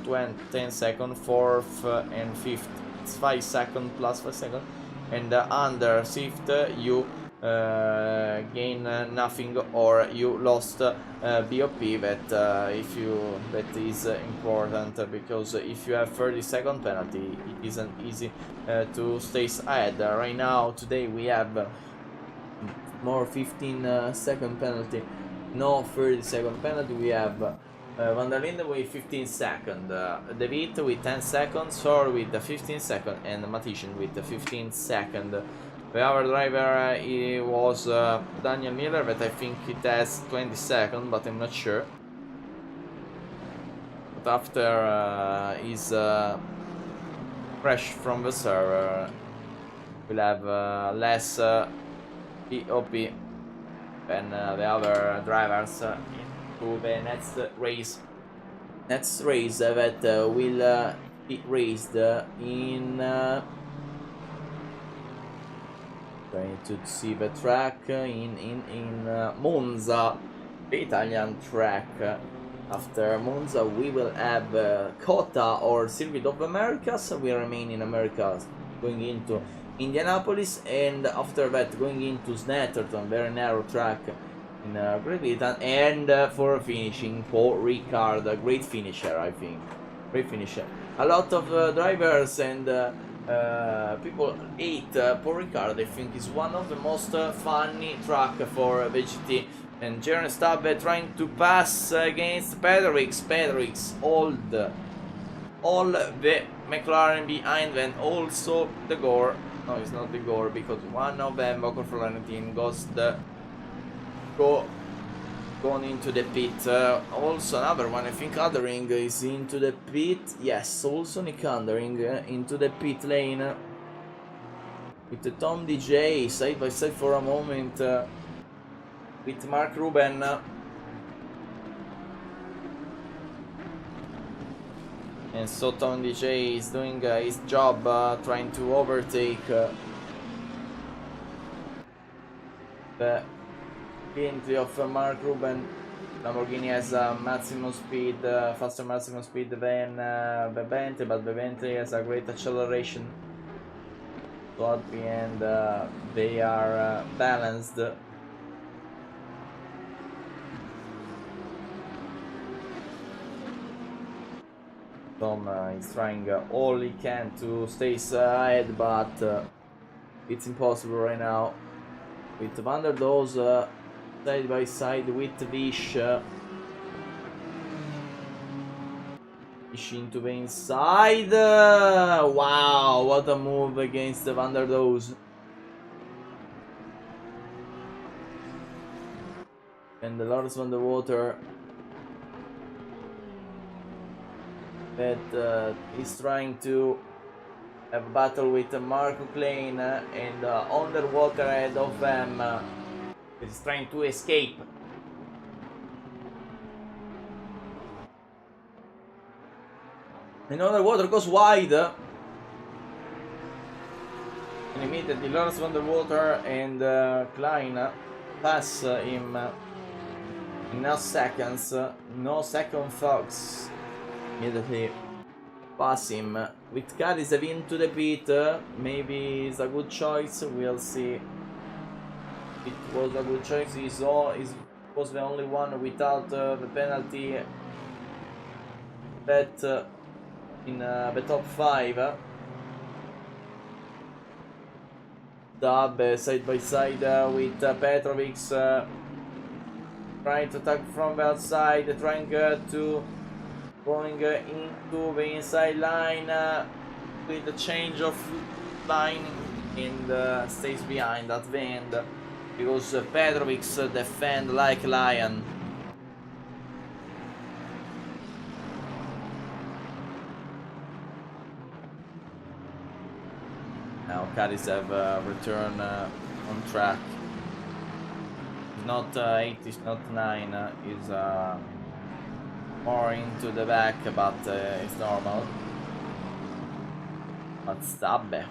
10 seconds, fourth and fifth 5 seconds plus 5 seconds, and under fifth you gain nothing or you lost BOP. That is important, because if you have 30-second penalty, it isn't easy to stay ahead. Right now, today we have more 15-second penalty, no 30-second penalty. We have Van der Linde with 15 seconds, De Vit with 10 seconds, Sor with 15 seconds, and Matician with 15 seconds. The other driver was Daniel Miller, but I think it has 20 seconds, but I'm not sure. But after his crash from the server, we'll have less BOP than the other drivers into the next race. Next race that will be raced in. Trying to see the track in Monza, the Italian track. After Monza, we will have COTA or Circuit of Americas. We remain in America, going into Indianapolis, and after that going into Snetterton, very narrow track in Great Britain, and for finishing Paul Ricard, a great finisher, I think. Great finisher. A lot of drivers and people hate Paul Ricard. I think is one of the most funny track for the GT. And Jaren Stab trying to pass against Pedrix, all the McLaren behind them, also the Gore. No, it's not the Gore, because one of them, Bocco Florentine, gone into the pit. Also another one, I think Hungaroring is into the pit. Yes, also Nick Hungaroring into the pit lane. With the Tom DJ side by side for a moment with Mark Ruben. And so Tom DJ is doing his job, trying to overtake the entry of Mark Ruben. Lamborghini has a maximum speed, faster maximum speed than the Bentley, but the Bentley has a great acceleration. So at the end they are balanced. Tom is trying all he can to stay ahead, but it's impossible right now. With Van der Does side by side with Vish. Vish into the inside. Wow, what a move against Van der Does. And the Lawrence van der Water that is trying to have a battle with Marco Klein, and underwater ahead of them is trying to escape. And underwater goes wide, and immediately Lawrence van der Water and Klein pass him in no seconds, no second thoughts. Immediately pass him. With Kadisev into the pit, maybe it's a good choice, we'll see. It was a good choice. He was the only one without the penalty that in the top 5. Dub side by side with Petrovic, trying to attack from the outside, trying to going into the inside line with the change of line, and stays behind at the end. because Petrovic defend like a lion. Now Cadiz have returned on track. It's not 8, it's not 9, it's more into the back, but it's normal. But Stabbe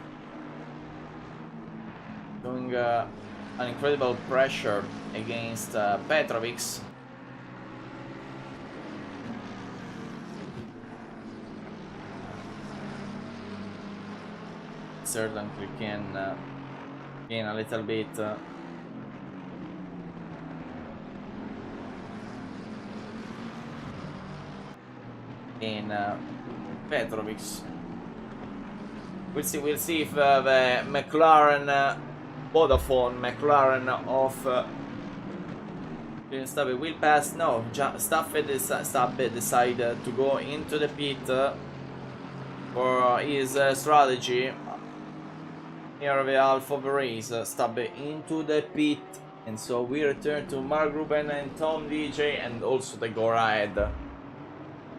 doing an incredible pressure against Petrovic. Certainly can gain a little bit in Petrovic. We'll see if the McLaren Vodafone McLaren of Stabbe will pass. No, Stabbe decided to go into the pit for his strategy near the half of the race. Stabbe into the pit, and so we return to Mark Ruben and Tom DJ, and also the Gore ahead,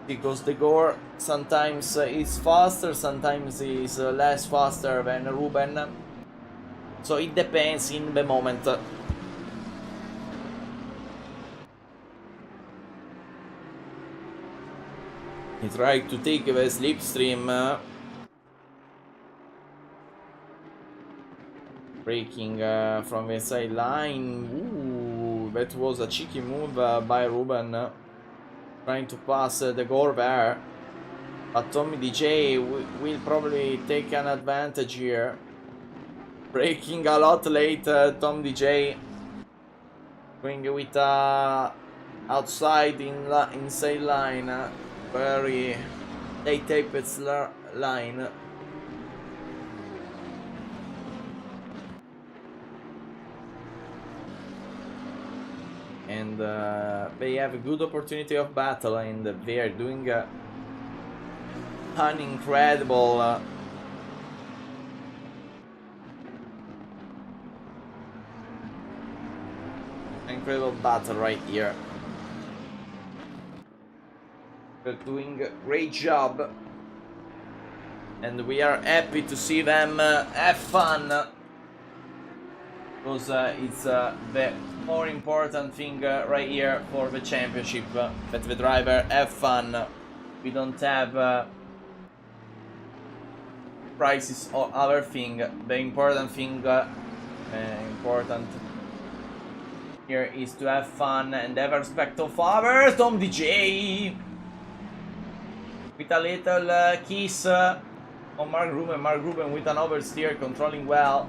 because the Gore sometimes is faster, sometimes is less faster than Ruben, so it depends in the moment. He tried to take the slipstream, breaking from the sideline. Ooh, that was a cheeky move by Ruben, trying to pass the Gore there. But Tommy DJ will probably take an advantage here. Braking a lot late, Tom DJ. Going with outside inside line, very late taped line. And they have a good opportunity of battle, and they are doing an incredible battle right here. They're doing a great job, and we are happy to see them have fun, because it's the more important thing right here for the championship, that the driver have fun. We don't have prizes or other thing. The important thing important here is to have fun and have respect of others. Tom DJ with a little kiss on Mark Ruben with an oversteer, controlling well.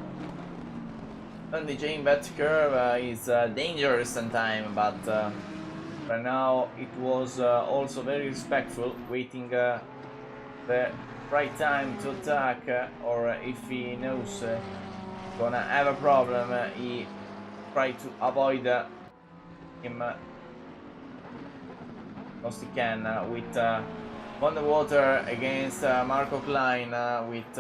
And DJ in that curve is dangerous sometimes, but right now it was also very respectful, waiting the right time to attack, or if he knows gonna have a problem, he try to avoid him most he can, with on the water against Marco Klein, with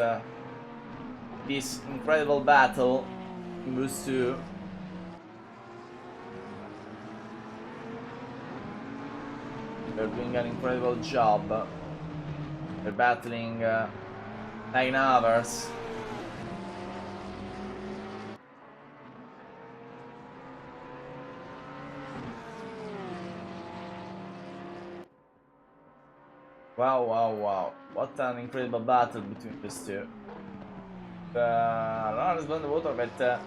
this incredible battle. Those two. They're doing an incredible job. They're battling 9 hours. Wow. What an incredible battle between these two. Lawrence on the water, but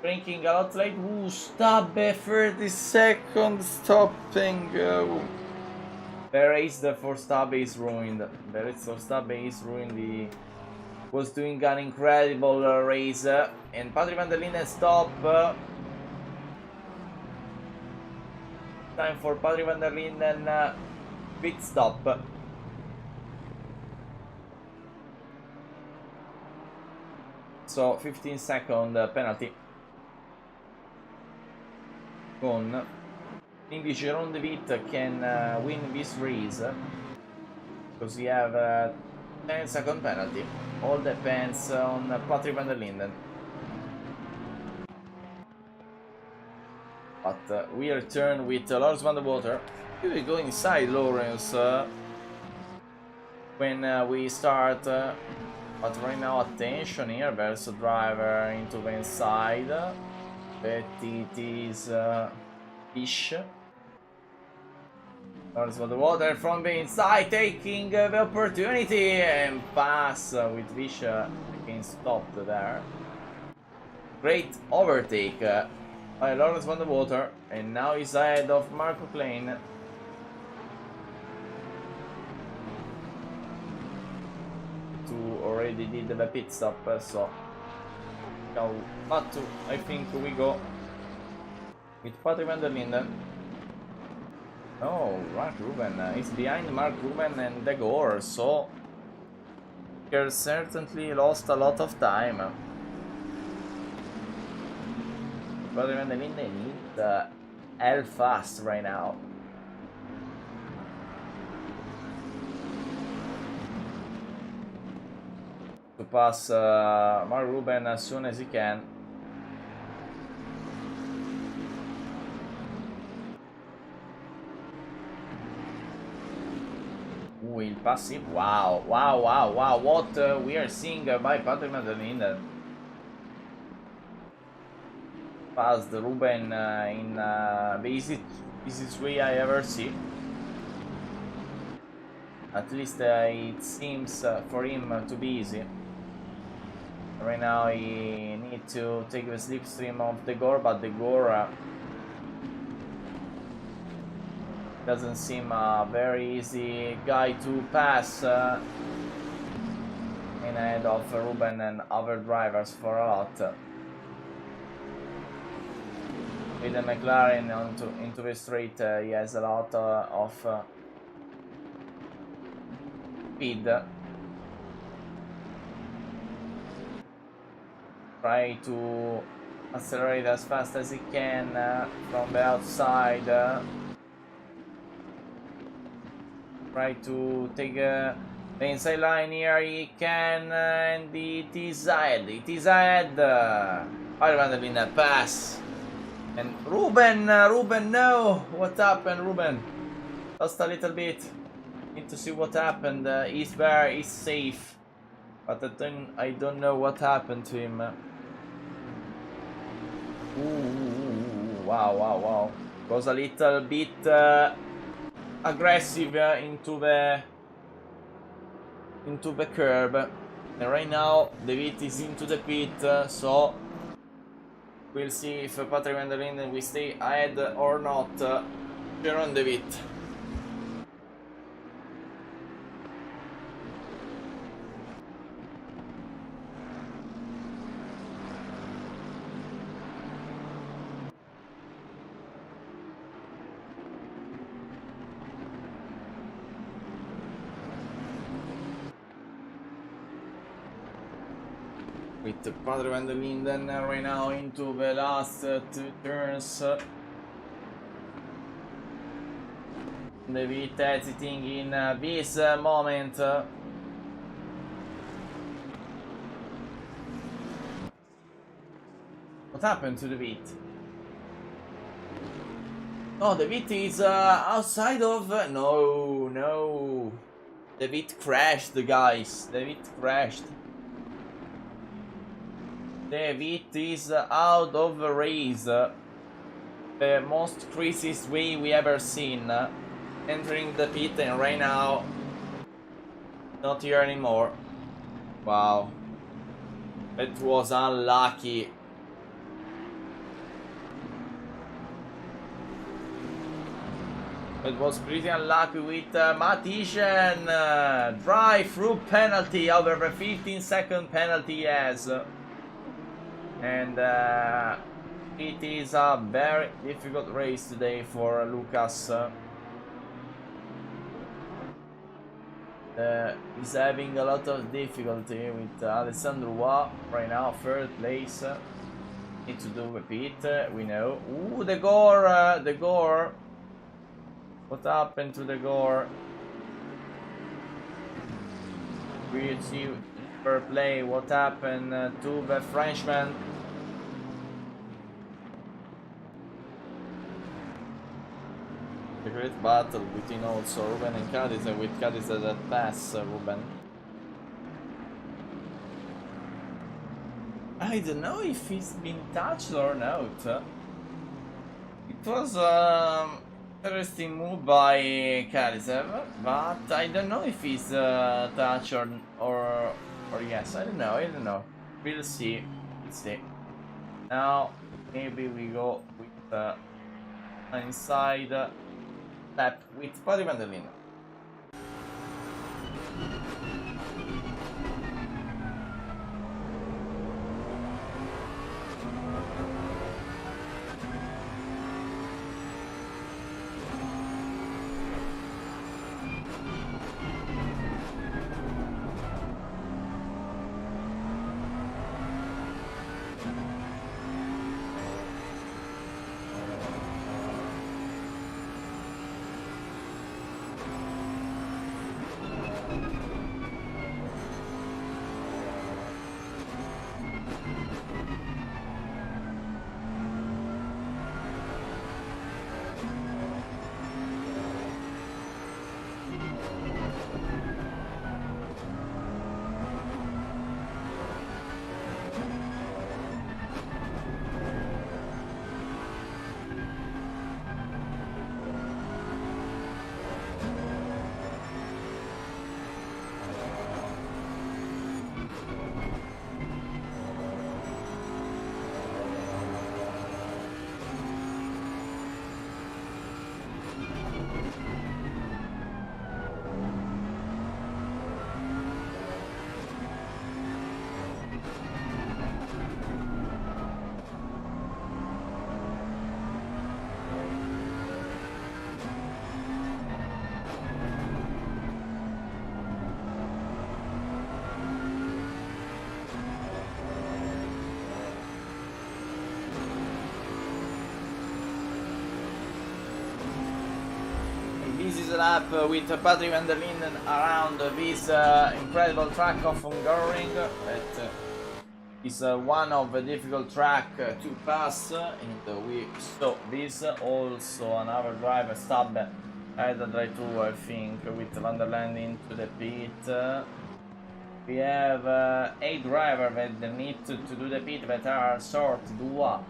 drinking a lot late. Ooh, Stabbe 30 seconds stopping. The race for Stabbe is ruined. The race for Stabbe is ruined. He was doing an incredible race, and Patrick van der Linden stop. Time for Patrick van der Linden pit stop. So 15-second penalty gone. English Ron De Witt can win this race, because he have 10-second penalty. All depends on Patrick van der Linden. But we return with Lawrence van der Water. We will go inside Lawrence when we start. But right now, attention here, there's a driver into the inside. But it is Fish. Lawrence van der Water from the inside, taking the opportunity and pass with Fish being stopped there. Great overtake by Lawrence van der Water, and now he's ahead of Marco Klein. Who already did the pit stop, so now but I think we go with Patrick van der Linden. Oh, Mark Ruben is behind Mark Ruben and De Gore, so he certainly lost a lot of time. Patrick van der Linden needs hell fast right now. To pass Mark Ruben as soon as he can. Will pass him. Wow, wow, wow, wow. What we are seeing by Patrick van der Linden. Passed Ruben in the easiest way I ever see. At least it seems for him to be easy. Right now he needs to take the slipstream of De Gore, but De Gore doesn't seem a very easy guy to pass in ahead of Ruben and other drivers for a lot. With the McLaren into the straight, he has a lot of speed. Try to accelerate as fast as he can from the outside. Try to take the inside line here. He can, and it is ahead. It is ahead. Patrick van der Linden pass. And Ruben, no! What happened, Ruben? Lost a little bit. Need to see what happened. He's there, he's safe. But I don't know what happened to him. Ooh, wow, wow, wow. Was a little bit aggressive into the curb. And right now, David is into the pit, so we'll see if Patrick van der Linden will stay ahead or not. Here on David. With Patrick van der Linden right now into the last two turns. David hesitating in this moment. What happened to David? Oh, David is outside of... No. David crashed, guys. David crashed. David is out of the race. The most craziest way we ever seen. Entering the pit and right now not here anymore. Wow. It was unlucky. It was pretty unlucky with Matischen. Drive-through penalty over the 15-second penalty he has. And it is a very difficult race today for Lucas. He's having a lot of difficulty with Alessandro Wa right now, third place. Need to do a pit, we know. Ooh, the Gore. What happened to the Gore? We'll see per play what happened to the Frenchman. A great battle between also Ruben and Cadiz, and with Cadiz that pass Ruben. I don't know if he's been touched or not. It was interesting move by Kalisev, but I don't know if he's touched or yes. I don't know. We'll see. Now maybe we go with inside lap with Paddy van der Linden. This is a lap with Patrick van der Linden around this incredible track of Hungaroring. That is one of the difficult track to pass, and we saw this. Also another driver stop at the drive through, I think, with van der Linden into the pit. We have 8 drivers that need to do the pit that are Sort, Dua,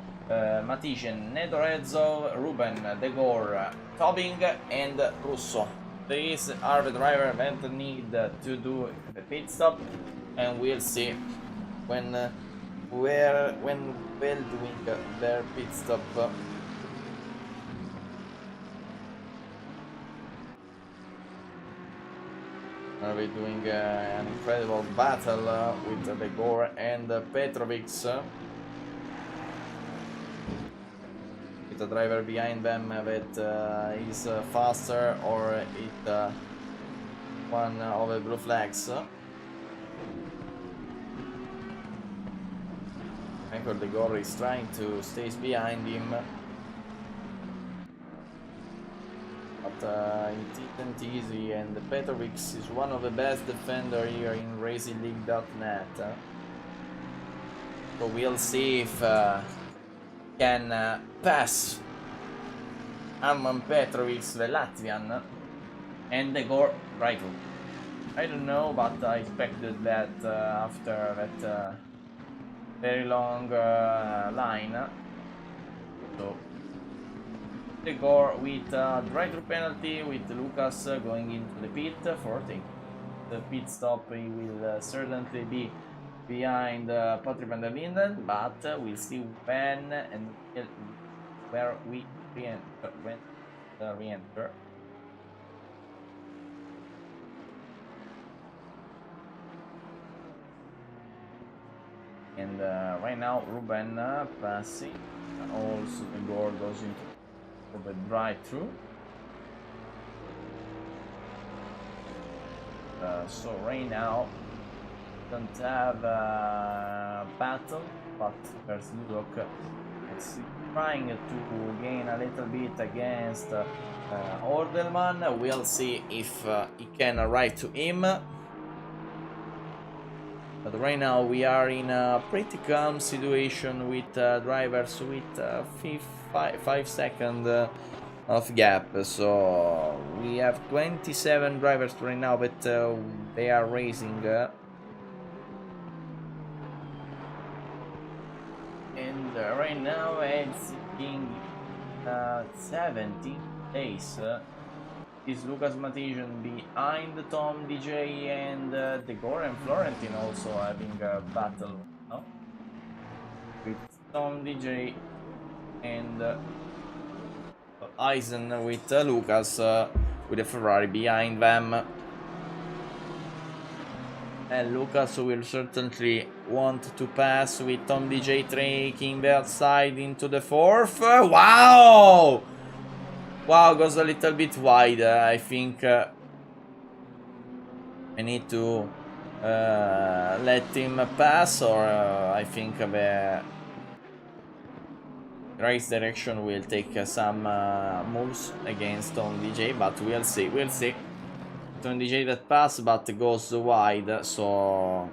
Matician, Nedorezzo, Ruben, De Gore, Tobing and Russo. These are the drivers that need to do the pit stop, and we'll see when doing their pit stop. Are we doing an incredible battle with De Gore and Petrovic? With a driver behind them that is faster, or it one of the blue flags. Michael De Gore is trying to stay behind him, but it isn't easy, and Petrovic is one of the best defenders here in RacingLeague.net. So we'll see if can pass Arman Petrovic, the Latvian, and De Gore right through. I don't know, but I expected that after that very long line. So De Gore with drive-through penalty, with Lucas going into the pit for the pit stop. He will certainly be behind Patrick van der Linden, but we'll see when and where we re-enter. And right now Ruben passing, also De Gore goes into the drive-through. So right now don't have a battle, but there's Ludok trying to gain a little bit against Ordelman. We'll see if he can arrive to him. But right now we are in a pretty calm situation with drivers with 5 second of gap. So we have 27 drivers right now, but they are racing. And right now it's being 70 place. Is Lucas Matisian behind Tom DJ and Degore and Florentin also having a battle, no? With Tom DJ and Eisen with Lucas with a Ferrari behind them. And Lucas will certainly want to pass with Tom DJ taking the outside into the fourth. Wow! Wow, goes a little bit wide. I think I need to let him pass, or I think the race direction will take some moves against Tom DJ, but we'll see. We'll see. Tom DJ that pass, but goes wide, so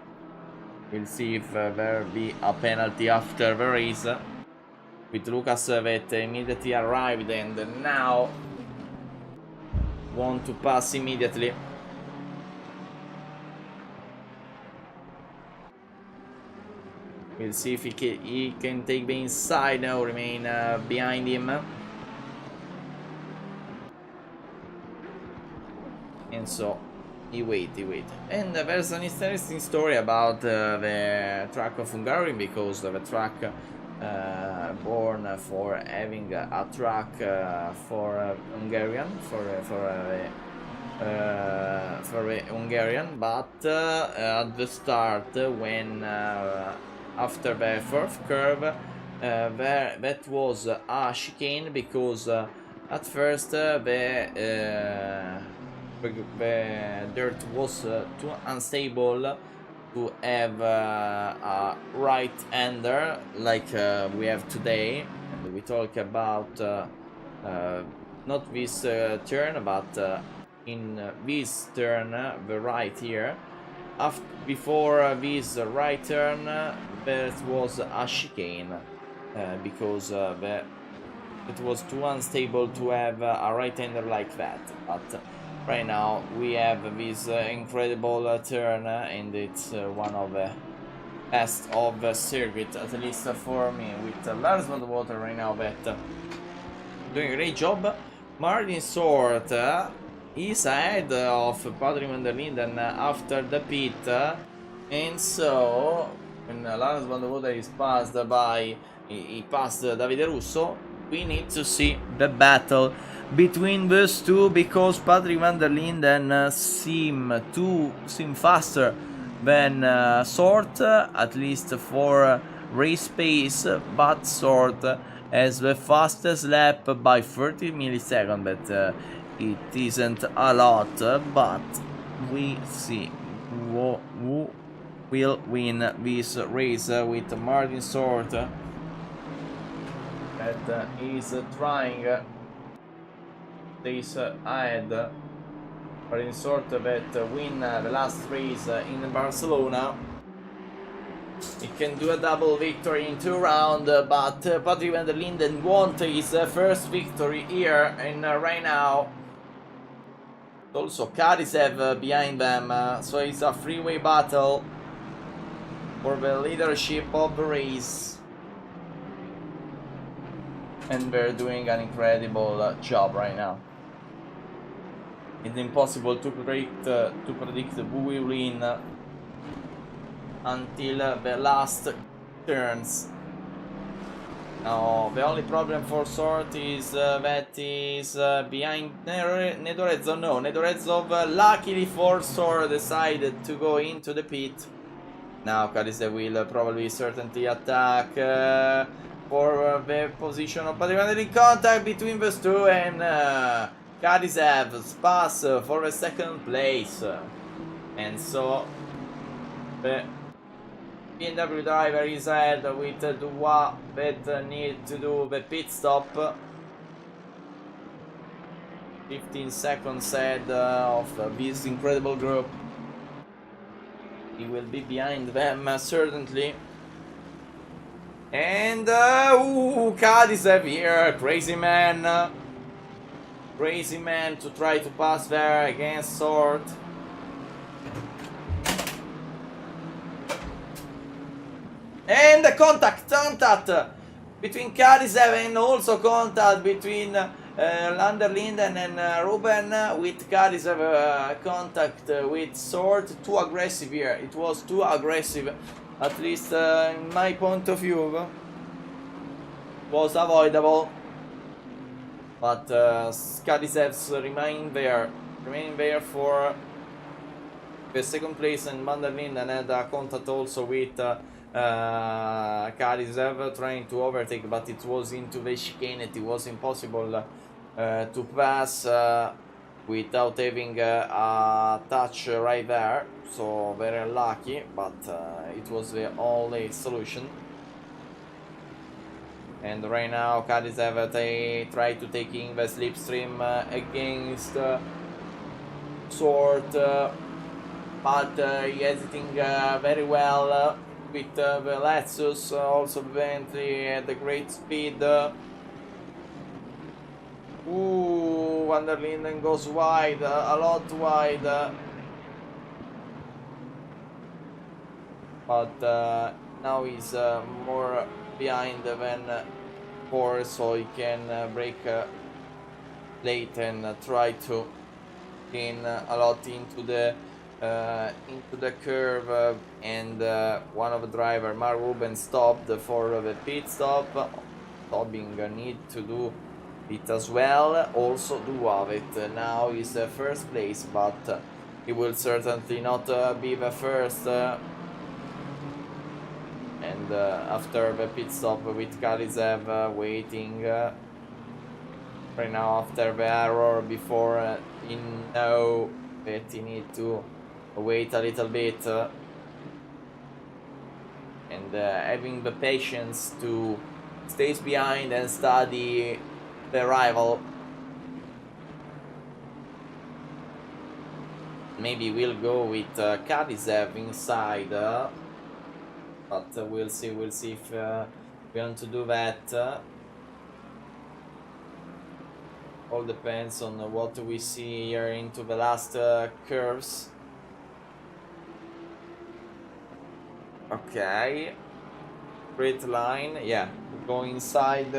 we'll see if there will be a penalty after the race. With Lucas that immediately arrived and now want to pass immediately. We'll see if he can take the inside now, remain behind him. And so he wait. And there's an interesting story about the track of Hungaroring, because the track born for having a track for Hungarian for Hungarian, but at the start, when after the fourth curve, that was a chicane, because at first the dirt was too unstable to have a right-hander like we have today. And we talk about not this turn, but in this turn, the right here. Before this right turn, there was a chicane, because it was too unstable to have a right-hander like that. But right now we have this incredible turn, and it's one of the best of the circuit, at least for me, with Lars van der Water right now that doing a great job. Martin Short is ahead of Patrick van der Linden after the pit, and so when Lars van der Water is passed by, he passed Davide Russo, we need to see the battle between those two, because Patrick van der Linden seem faster than Short, at least for race pace, but Short has the fastest lap by 30 milliseconds, but it isn't a lot. But we see who will win this race with Martin Short that is trying this ahead. Martin Short that win the last race in Barcelona. He can do a double victory in 2 rounds, but Patrick van der Linden won his first victory here and right now. Also Kadisev behind them, so it's a freeway battle for the leadership of the race. And they're doing an incredible job right now. It's impossible to predict who will win until the last turns. Now, the only problem for Short is that he's behind Nedorezov. No, Nedorezov, luckily for Short, decided to go into the pit. Now Kadisev will probably certainly attack for the position of Patrick van der Linden. Contact between those two, and Kadisev's pass for the second place. And so the BMW driver is ahead with Dubois that need to do the pit stop. 15 seconds ahead of this incredible group. He will be behind them certainly. And Kadisev here, crazy man. Crazy man to try to pass there against Sword. And the contact between Karisev, and also contact between Landerlinden and Ruben, with Karisev contact with Sword. Too aggressive here. It was too aggressive, at least in my point of view. Was avoidable, but Karisev's remain there for the second place, and Vanderlinden had a contact also with Karisev trying to overtake, but it was into the chicane. It was impossible to pass without having a touch right there, so very unlucky, but it was the only solution. And right now Karisev they try to take in the slipstream against Sword, but he hesitating very well with the Lexus, also Bentley at a great speed. Ooh, Vanderlinden goes wide, a lot wide. But now he's more behind than before, so he can brake late and try to gain a lot into the curve, and one of the driver, Mark Ruben, stopped for the pit stop. Stopping need to do it as well. Also do have it. Now is first place, but he will certainly not be the first. And after the pit stop with Karisev waiting right now after the error, before he know that he need to wait a little bit and having the patience to stay behind and study the rival. Maybe we'll go with Karisev inside. But we'll see if we want to do that. All depends on what we see here into the last curves. Okay, straight line, yeah, go inside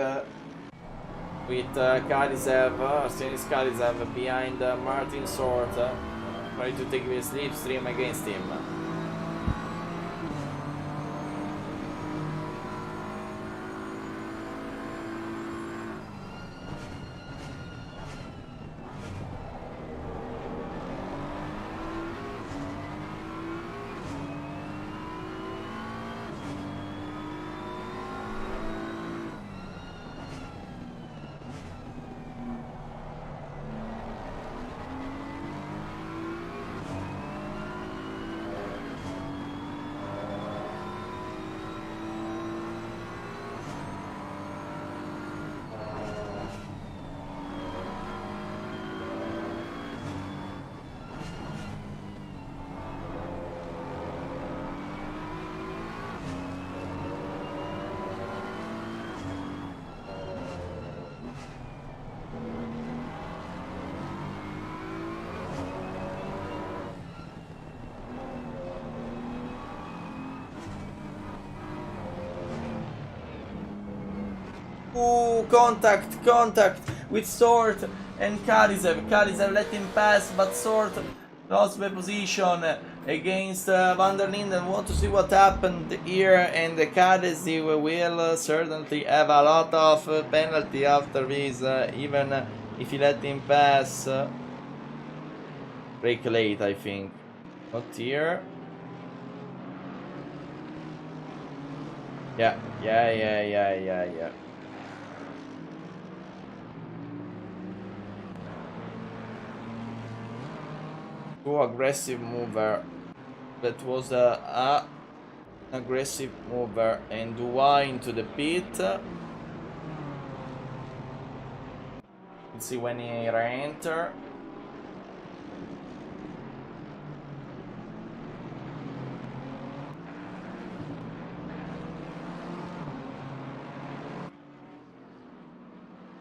with Karisev, Stanis Karisev behind Martin Sword, try to take the slipstream against him. Ooh, contact with Sword and Karisev. Karisev let him pass, but Sword lost the position against Vanderlinden. Want to see what happened here, and Karisev will certainly have a lot of penalty after this, even if he let him pass. Break late, I think. Not here. Yeah. Too aggressive mover. That was a aggressive mover. And Dua into the pit. Let's see when he re-enter.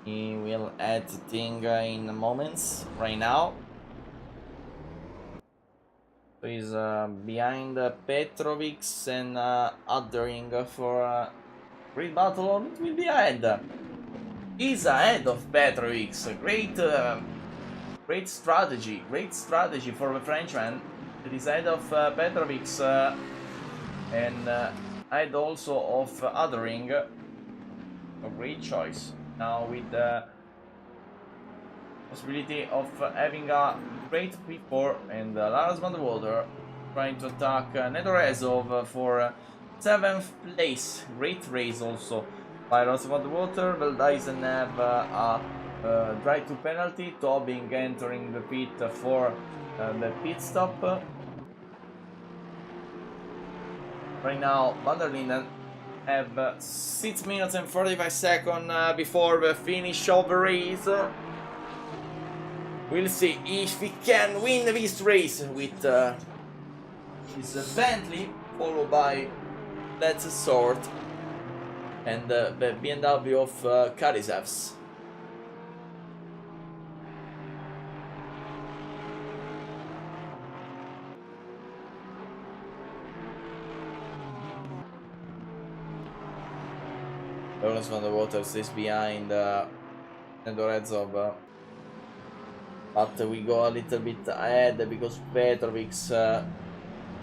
He will add the thing in moments right now. So he's behind Petrovic and Hungaroring for great battle, or it will be ahead. He's ahead of Petrovic. Great strategy for the Frenchman. It is ahead of Petrovic and ahead also of Hungaroring. A great choice. Now with the possibility of having a great P4 and Lars van der Water trying to attack Nedorezov for 7th place. Great race also by Lars van der Water. Veldysen have a drive to penalty. Tobing entering the pit for the pit stop. Right now Van der Linden have 6 minutes and 45 seconds before the finish of the race. We'll see if he can win this race with his Bentley, followed by Let's Sort and the BMW of Karizevs. Lawrence van der Water stays behind Nedorezov. But we go a little bit ahead because Petrovic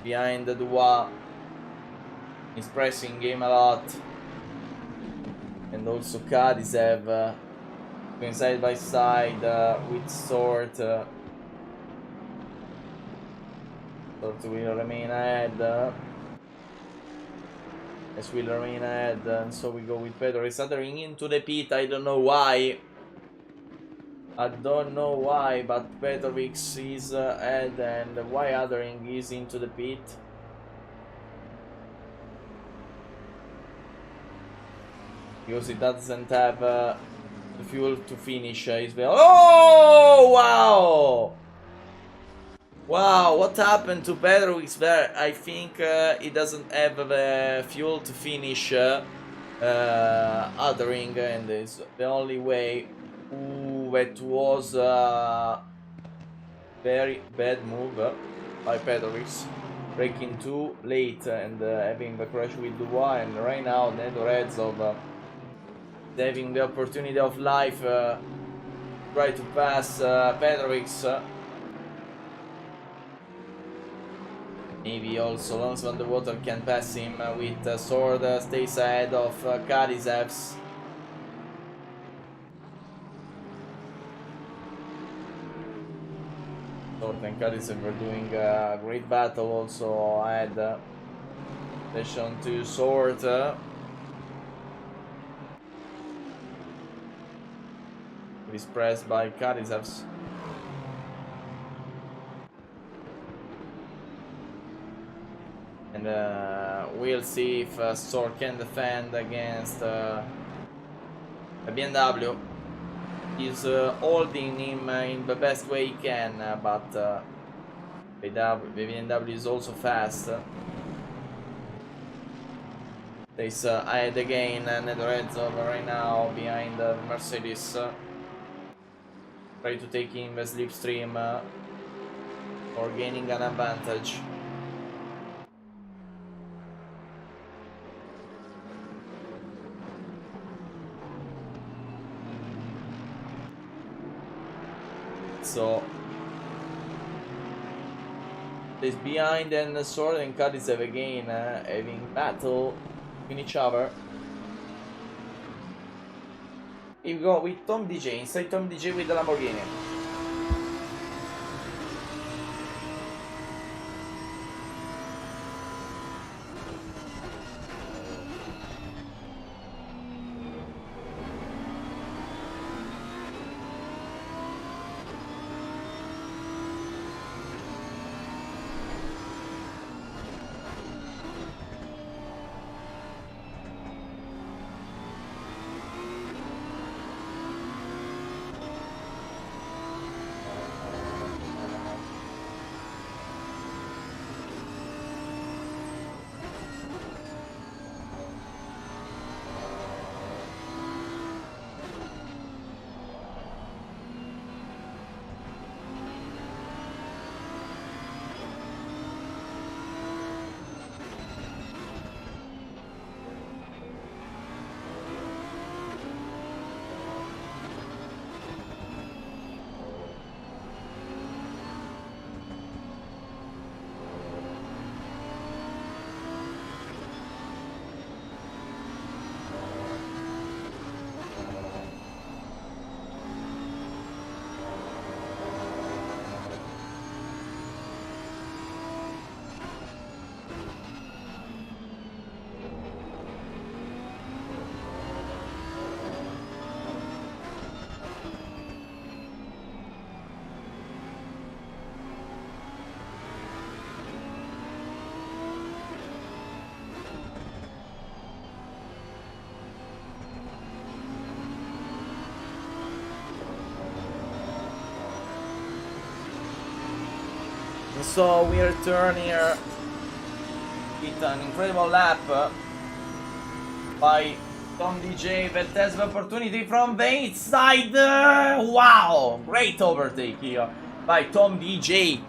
behind the Dubois is pressing game a lot. And also Kadisev going side by side with Sort. Sort will remain ahead. Yes, will remain ahead. And so we go with Petrovic entering into the pit. I don't know why. But Petrovic is ahead, and why Hungaroring is into the pit. Because he doesn't have the fuel to finish his vehicle. Oh, wow! Wow, what happened to Petrovic there? I think he doesn't have the fuel to finish Hungaroring, and it's the only way. Ooh, that was a very bad move by Petrovic, breaking too late and having the crash with Dubois. And right now Nedorezov having the opportunity of life, try to pass Petrovic. Maybe also Lance van der Water can pass him with Sword stays ahead of Karizevs. Sword and Karizevs were doing a great battle also ahead. Session to Sword. Is pressed by Karizevs. And we'll see if Sword can defend against the BMW. He's holding him in the best way he can, but the BMW is also fast. There's ahead again, Nedorezov right now behind Mercedes. Try to take in the slipstream or gaining an advantage. So there's behind and Sword and Karizevs again having battle in each other. Here we go with Tom DJ, inside Tom DJ with the Lamborghini. So we return here with an incredible lap by Tom DJ that has the opportunity from the inside. Wow! Great overtake here by Tom DJ.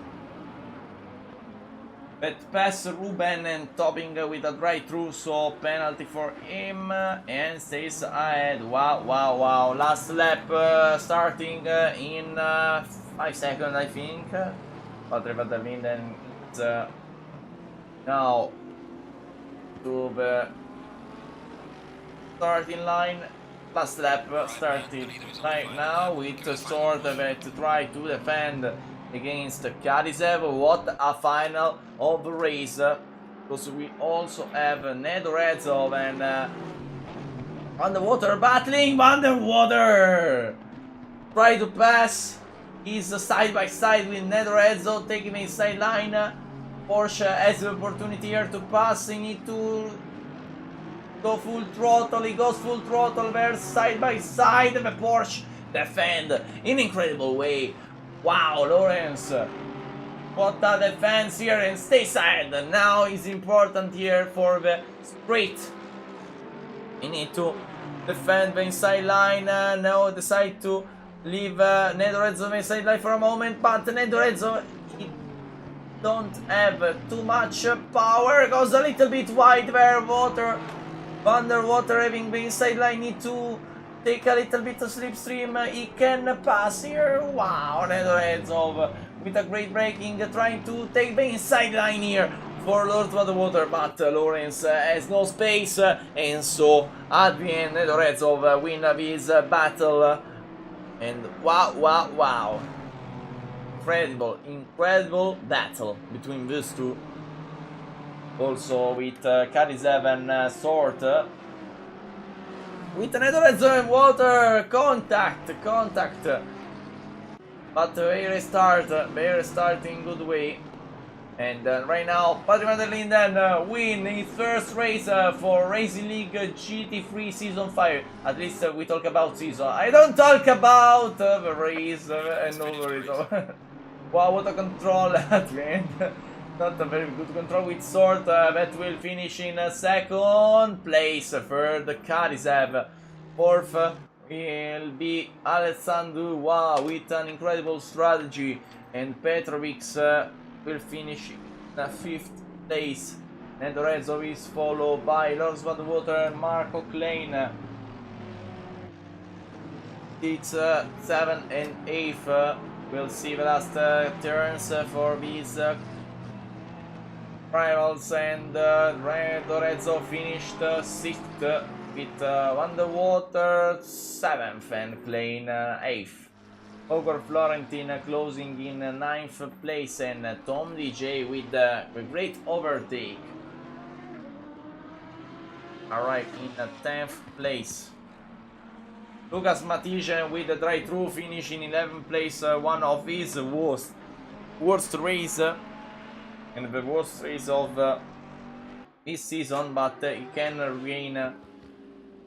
That pass Ruben and topping with a drive-through, so penalty for him and stays ahead. Wow, wow, wow. Last lap starting in 5 seconds, I think. Patrick van der Linden is now to the starting line. Last lap started right now with Stort that try to defend against Kadizev. What a final of the race, because we also have Nedorezov and Underwater battling. Underwater try to pass. He's side by side with Nedorezov taking the sideline. Porsche has the opportunity here to pass. He needs to go full throttle. He goes full throttle there, side by side. The Porsche defend in incredible way. Wow, Lawrence, what a defense here and stays ahead. Now is important here for the straight. You need to defend the inside line. Now decide to leave Nedorezov inside line for a moment, but Nedorezov don't have too much power. Goes a little bit wide there. Underwater having the inside line, need to take a little bit of slipstream. He can pass here. Wow, Nedorezov with a great braking, trying to take the inside line here for Lord Underwater, but Lawrence has no space, and so at the end Nedorezov win this battle. And wow, incredible battle between these two. Also with Kadizev and Sort. With Nedorezov and Water, contact. But they restart in good way. And right now, Patrick van der Linden win his first race for Racing League GT3 Season 5. At least we talk about season. I don't talk about the race and all the race. Wow, what a control at the end. Not a very good control with Sort that will finish in second place. Third, Kadizev. Fourth will be Alessandro with an incredible strategy. And Petrovic will finish in fifth place. Nedorezov is followed by Lars Van Water and Marco Klein. It's 7th and 8th. We'll see the last turns for these rivals, and Nedorezov finished 6th with Underwater 7th and Klein 8th. Ogor Florentin closing in 9th place, and Tom DJ with a great overtake arrived in 10th place. Lucas Matija with the drive-through finish in 11th place, one of his worst race and the worst race of this season, but he can regain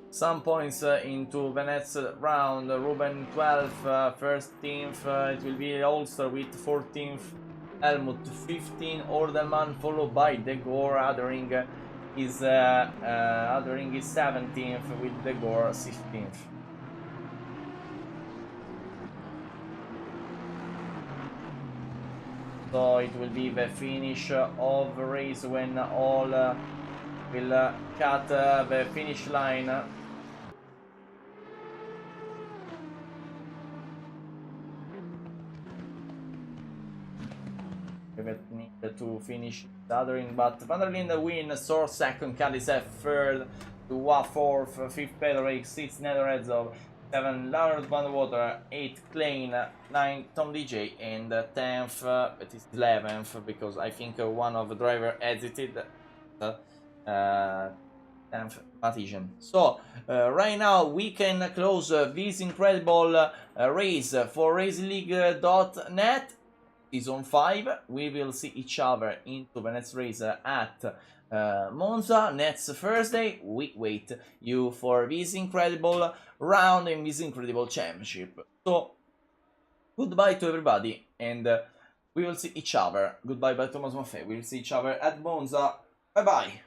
some points into the next round. Ruben 12th, 13th, it will be Ulster with 14th, Helmut 15th, Ordelman followed by De Gore. Othering is 17th with De Gore 16th. So it will be the finish of the race when all will cut the finish line. We need to finish Othering, but Van der Linden win, Sort second, Kadizev third, Dua fourth, 5th Petrovic, 6th Nedorezov, 7th Lars Van Water, 8th Klein, 9th Tom DJ, and 10th, it is 11th, because I think one of the driver exited, 10th Matisian. So right now we can close this incredible race for RacingLeague.net Season 5. We will see each other into the next race at Monza next Thursday. We wait you for this incredible round in this incredible championship. So goodbye to everybody, and we will see each other. Goodbye by Tommaso Maffei. We will see each other at Monza. Bye bye.